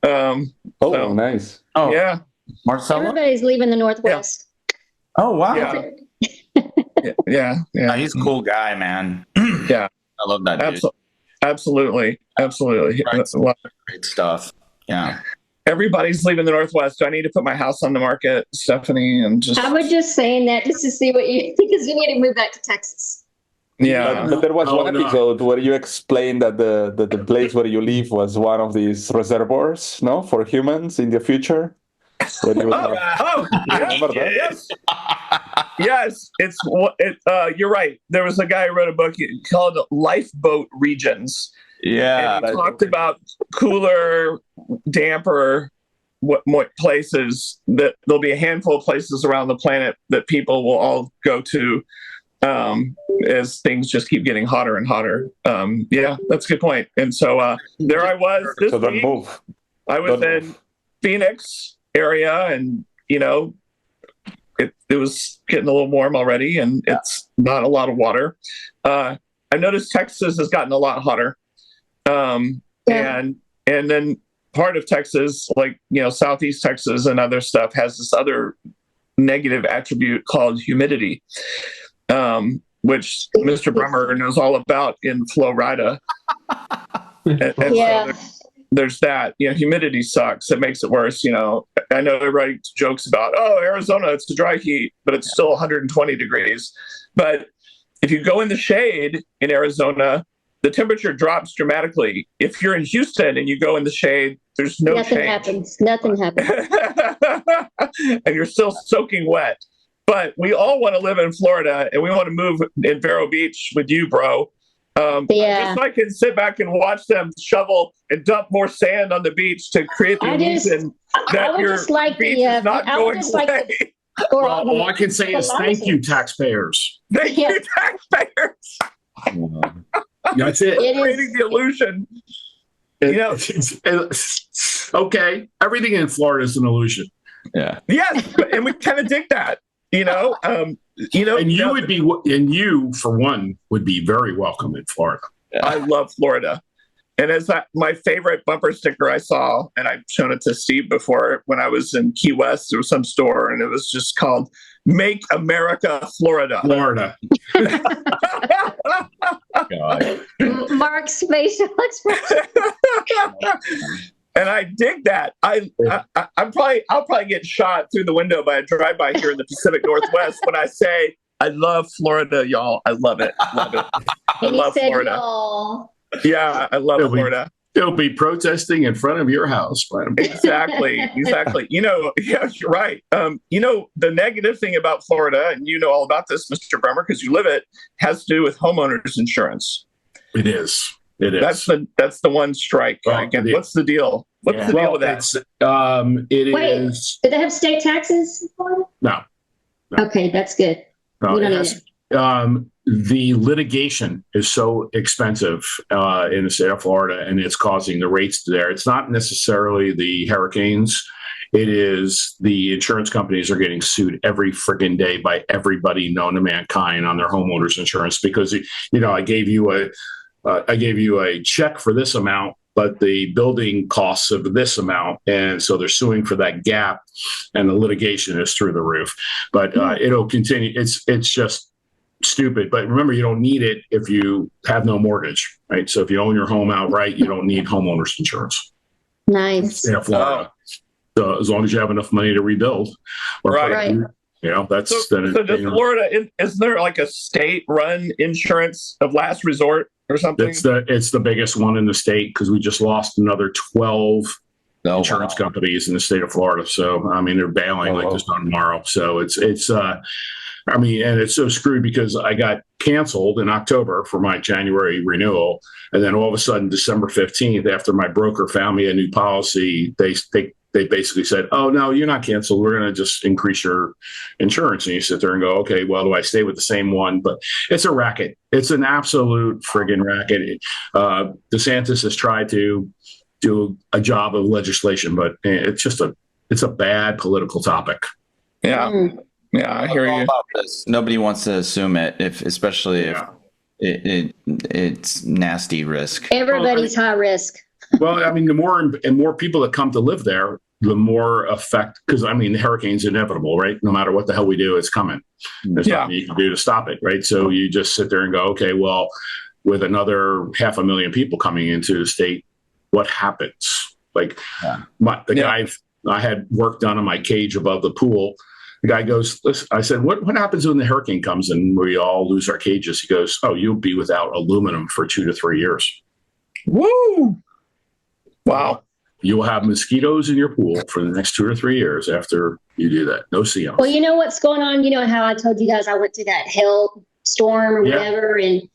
Speaker 1: Nice.
Speaker 3: Oh, yeah.
Speaker 4: Marcelo?
Speaker 7: Everybody's leaving the Northwest.
Speaker 4: Yeah. Oh, wow.
Speaker 3: Yeah.
Speaker 4: He's a cool guy, man.
Speaker 3: Yeah.
Speaker 4: I love that dude.
Speaker 3: Absolutely.
Speaker 4: That's great stuff. Yeah.
Speaker 3: Everybody's leaving the Northwest. Do I need to put my house on the market, Stephanie?
Speaker 7: I was just saying that just to see what you think, because you need to move back to Texas.
Speaker 3: Yeah.
Speaker 1: But there was one episode where you explained that the place where you live was one of these reservoirs, no, for humans in the future.
Speaker 3: Yes. Yes, you're right. There was a guy who wrote a book called Lifeboat Regions.
Speaker 4: Yeah,
Speaker 3: and he talked about cooler, damper places. That there'll be a handful of places around the planet that people will all go to as things just keep getting hotter and hotter. Yeah, that's a good point. And so there I was this week. I was in Phoenix area, and it was getting a little warm already, and it's not a lot of water. I noticed Texas has gotten a lot hotter. And then part of Texas, like, Southeast Texas and other stuff, has this other negative attribute called humidity, which Mr. Bremer knows all about in Florida. So there's that. Humidity sucks. It makes it worse. I know everybody jokes about, Arizona, it's the dry heat, but it's still 120 degrees. But if you go in the shade in Arizona, the temperature drops dramatically. If you're in Houston and you go in the shade, there's
Speaker 7: Nothing
Speaker 3: change.
Speaker 7: Nothing happens.
Speaker 3: And you're still soaking wet. But we all want to live in Florida, and we want to move in Vero Beach with you, bro. Just so I can sit back and watch them shovel and dump more sand on the beach to create the illusion that your beach is not going away.
Speaker 5: All I can say is thank you, taxpayers.
Speaker 3: Thank you, taxpayers.
Speaker 5: That's it.
Speaker 3: Creating the illusion.
Speaker 5: Okay, everything in Florida is an illusion.
Speaker 1: Yeah.
Speaker 3: Yes, and we kind of dig that. And you for one would be very welcome in Florida. I love Florida. And as my favorite bumper sticker I saw, and I've shown it to Steve before, when I was in Key West, there was some store, and it was just called "Make America Florida."
Speaker 5: Florida.
Speaker 7: Marc's facial expression.
Speaker 3: And I dig that. I'll probably get shot through the window by a drive-by here in the Pacific Northwest when I say I love Florida, y'all. I love it. I love Florida.
Speaker 7: Y'all.
Speaker 3: Yeah, I love Florida.
Speaker 5: They'll be protesting in front of your house.
Speaker 3: Exactly. Yeah, you're right. The negative thing about Florida, and all about this, Mr. Bremer, because you live it, has to do with homeowners insurance.
Speaker 5: It is.
Speaker 3: That's the one strike. Again, what's the deal? What's the deal with that?
Speaker 7: Do they have state taxes in Florida?
Speaker 5: No.
Speaker 7: Okay, that's good.
Speaker 5: The litigation is so expensive in the state of Florida, and it's causing the rates there. It's not necessarily the hurricanes. It is the insurance companies are getting sued every friggin' day by everybody known to mankind on their homeowners insurance because, I gave you a check for this amount, but the building costs of this amount. And so they're suing for that gap, and the litigation is through the roof. But it'll continue. It's just stupid. But remember, you don't need it if you have no mortgage, right? So if you own your home outright, you don't need homeowners insurance.
Speaker 7: Nice.
Speaker 5: In Florida. So as long as you have enough money to rebuild.
Speaker 3: Right.
Speaker 5: That's
Speaker 3: so does Florida, isn't there like a state-run insurance of last resort or something?
Speaker 5: It's the biggest one in the state because we just lost another 12 insurance companies in the state of Florida. So I mean, they're bailing like this on tomorrow. So it's I mean, and it's so screwed because I got canceled in October for my January renewal. And then all of a sudden, December 15th, after my broker found me a new policy, they basically said, oh, no, you're not canceled. We're going to just increase your insurance. And you sit there and go, okay, well, do I stay with the same one? But it's a racket. It's an absolute friggin' racket. DeSantis has tried to do a job of legislation, but it's a bad political topic.
Speaker 3: Yeah. Yeah, I hear you.
Speaker 4: About this. Nobody wants to assume it, especially if it's nasty risk.
Speaker 7: Everybody's high risk.
Speaker 5: Well, I mean, the more people that come to live there, the more effect. Because I mean, the hurricane's inevitable, right? No matter what the hell we do, it's coming. There's nothing you can do to stop it, right? So you just sit there and go, okay, well, with another 500,000 people coming into the state, what happens? Like the guy I had work done on my cage above the pool. The guy goes, I said, what happens when the hurricane comes and we all lose our cages? He goes, oh, you'll be without aluminum for 2 to 3 years.
Speaker 3: Woo! Wow.
Speaker 5: You will have mosquitoes in your pool for the next 2 or 3 years after you do that. No seals.
Speaker 7: Well, you know what's going on? You know how I told you guys I went through that hail storm or whatever, and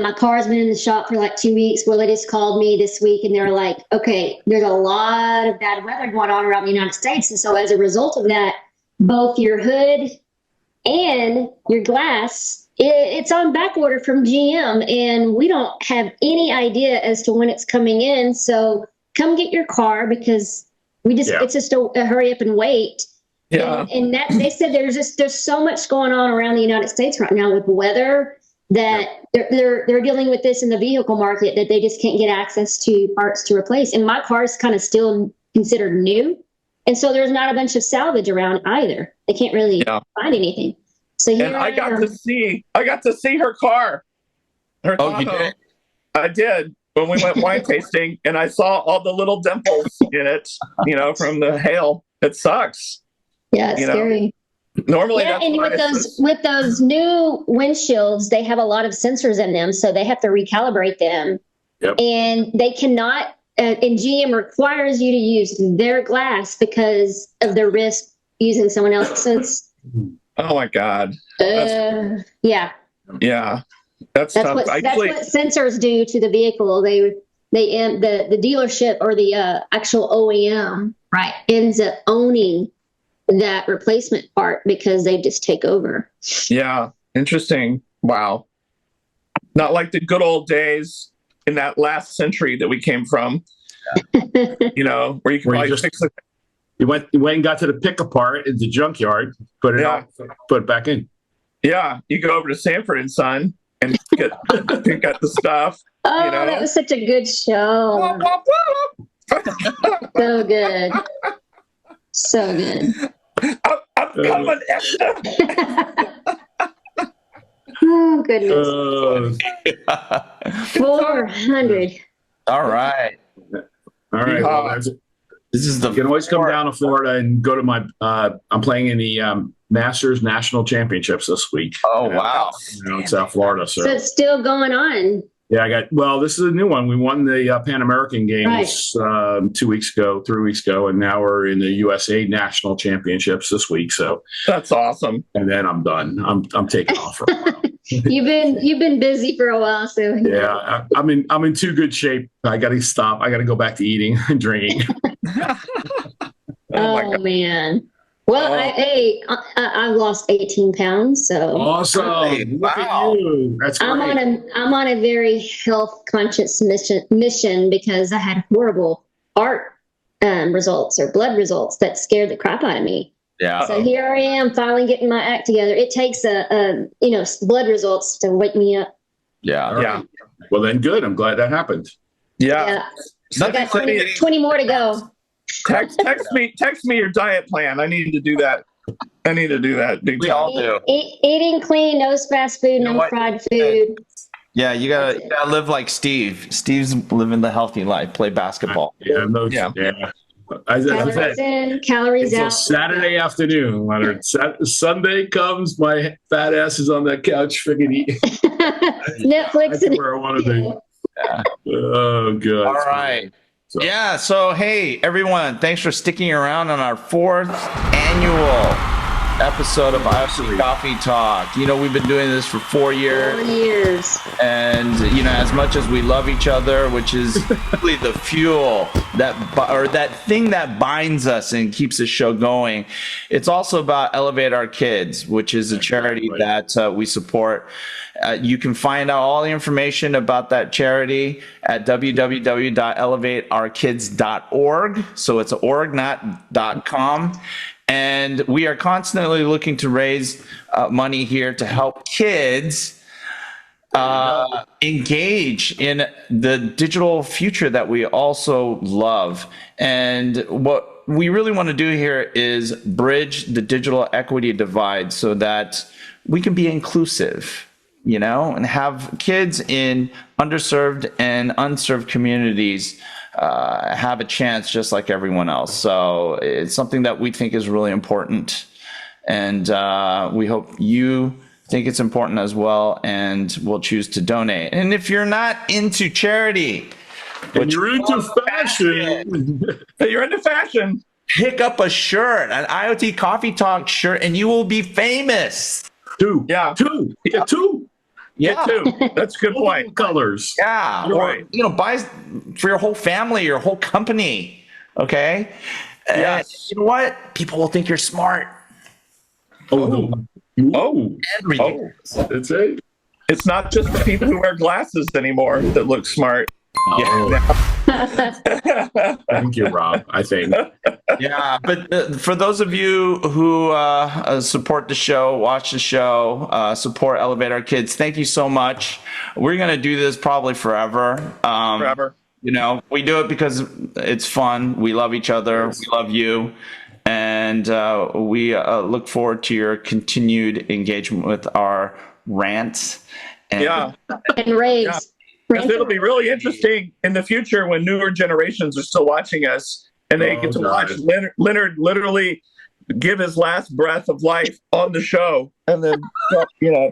Speaker 7: my car's been in the shop for like 2 weeks. Well, they just called me this week and they're like, okay, there's a lot of bad weather going on around the United States. And so as a result of that, both your hood and your glass, it's on back order from GM, and we don't have any idea as to when it's coming in. So come get your car because it's just a hurry up and wait. Yeah. And that they said there's so much going on around the United States right now with weather that they're dealing with this in the vehicle market that they just can't get access to parts to replace. And my car is kind of still considered new. And so there's not a bunch of salvage around either. They can't really find anything. So
Speaker 3: I got to see her car. Her Tahoe. You did? I did when we went wine tasting, and I saw all the little dimples in it. From the hail. It sucks.
Speaker 7: Yeah, it's scary.
Speaker 3: Normally,
Speaker 7: and with those new windshields, they have a lot of sensors in them, so they have to recalibrate them, and they cannot. And GM requires you to use their glass because of the risk using someone else's. So
Speaker 3: oh my God.
Speaker 7: Yeah.
Speaker 3: That's tough.
Speaker 7: What sensors do to the vehicle. The dealership or the actual OEM, ends up owning that replacement part because they just take over.
Speaker 3: Yeah. Interesting. Wow. Not like the good old days in that last century that we came from, where you can fix it.
Speaker 5: You went and got to the pick apart in the junkyard, put it out, put it back in.
Speaker 3: Yeah, you go over to Sanford and Son and pick up the stuff.
Speaker 7: Oh, that was such a good show. So good. So good.
Speaker 3: I'm coming extra.
Speaker 7: Oh, goodness. 400.
Speaker 4: All right.
Speaker 5: Well,
Speaker 4: this is
Speaker 5: you can always come down to Florida and go to my, I'm playing in the Masters National Championships this week.
Speaker 4: Oh, wow.
Speaker 5: In South Florida. So
Speaker 7: it's still going on.
Speaker 5: Yeah, this is a new one. We won the Pan American Games 3 weeks ago, and now we're in the USA National Championships this week. So
Speaker 3: that's awesome.
Speaker 5: And then I'm done. I'm taking off for a while.
Speaker 7: You've been busy for a while, so
Speaker 5: yeah. I'm in too good shape. I got to stop. I got to go back to eating and drinking.
Speaker 7: Oh man. Well, I've lost 18 pounds. So
Speaker 5: awesome! Look at you. That's great.
Speaker 7: I'm on a very health conscious mission because I had horrible art results or blood results that scared the crap out of me.
Speaker 4: Yeah.
Speaker 7: So here I am, finally getting my act together. It takes blood results to wake me up.
Speaker 4: Yeah.
Speaker 5: Right. Yeah. Well, then good. I'm glad that happened.
Speaker 3: Yeah.
Speaker 7: I got 20 more to go.
Speaker 3: Text me your diet plan. I need to do that. Big
Speaker 4: we all do.
Speaker 7: Eating clean, no fast food, no fried food.
Speaker 4: Yeah, you gotta live like Steve. Steve's living the healthy life. Play basketball.
Speaker 5: Yeah.
Speaker 7: Calories in, calories out.
Speaker 5: Saturday afternoon, Leonard. Sunday comes, my fat ass is on that couch freaking eating.
Speaker 7: Netflix.
Speaker 5: That's where I want to be. Yeah. Oh, God.
Speaker 4: All right. So. Yeah. So, hey, everyone, thanks for sticking around on our 4th annual episode of IoT Coffee Talk. You know, we've been doing this for 4 years.
Speaker 7: 4 years.
Speaker 4: And, you know, as much as we love each other, which is really the fuel that thing that binds us and keeps the show going, it's also about Elevate Our Kids, which is a charity that we support. You can find out all the information about that charity at www.elevateourkids.org. So it's org, not .com. And we are constantly looking to raise money here to help kids engage in the digital future that we also love. And what we really want to do here is bridge the digital equity divide so that we can be inclusive, you know, and have kids in underserved and unserved communities have a chance just like everyone else. So it's something that we think is really important. And we hope you think it's important as well and will choose to donate. And if you're not into charity,
Speaker 5: but you're into fashion,
Speaker 4: pick up a shirt, an IoT Coffee Talk shirt, and you will be famous.
Speaker 5: Two.
Speaker 3: Yeah, too. That's a good point.
Speaker 5: Colors.
Speaker 4: Yeah. Or, you know, buy for your whole family, your whole company. Okay. Yes. You know what? People will think you're smart.
Speaker 5: And
Speaker 3: that's it. It's not just the people who wear glasses anymore that look smart.
Speaker 5: Thank you, Rob. I think.
Speaker 4: Yeah, but for those of you who support the show, watch the show, support Elevate Our Kids, thank you so much. We're going to do this probably forever. You know, we do it because it's fun. We love each other. Yes. We love you. And we look forward to your continued engagement with our rants.
Speaker 7: And raves.
Speaker 3: Yeah. Because it'll be really interesting in the future when newer generations are still watching us and they get to watch Leonard literally give his last breath of life on the show. And then, you know,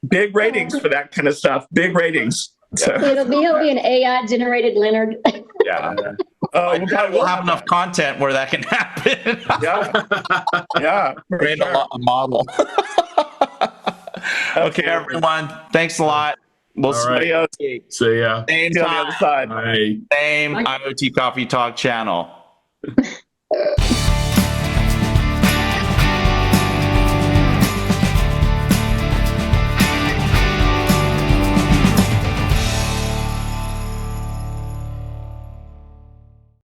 Speaker 3: big ratings for that kind of stuff. Big ratings. So.
Speaker 7: He'll be an AI generated Leonard.
Speaker 4: Yeah. We'll have enough content where that can happen.
Speaker 3: Yeah.
Speaker 4: Create a model. Okay, everyone. Thanks a lot. We'll see you.
Speaker 5: See ya.
Speaker 3: Same on the other side.
Speaker 5: Bye.
Speaker 4: Same IoT Coffee Talk channel.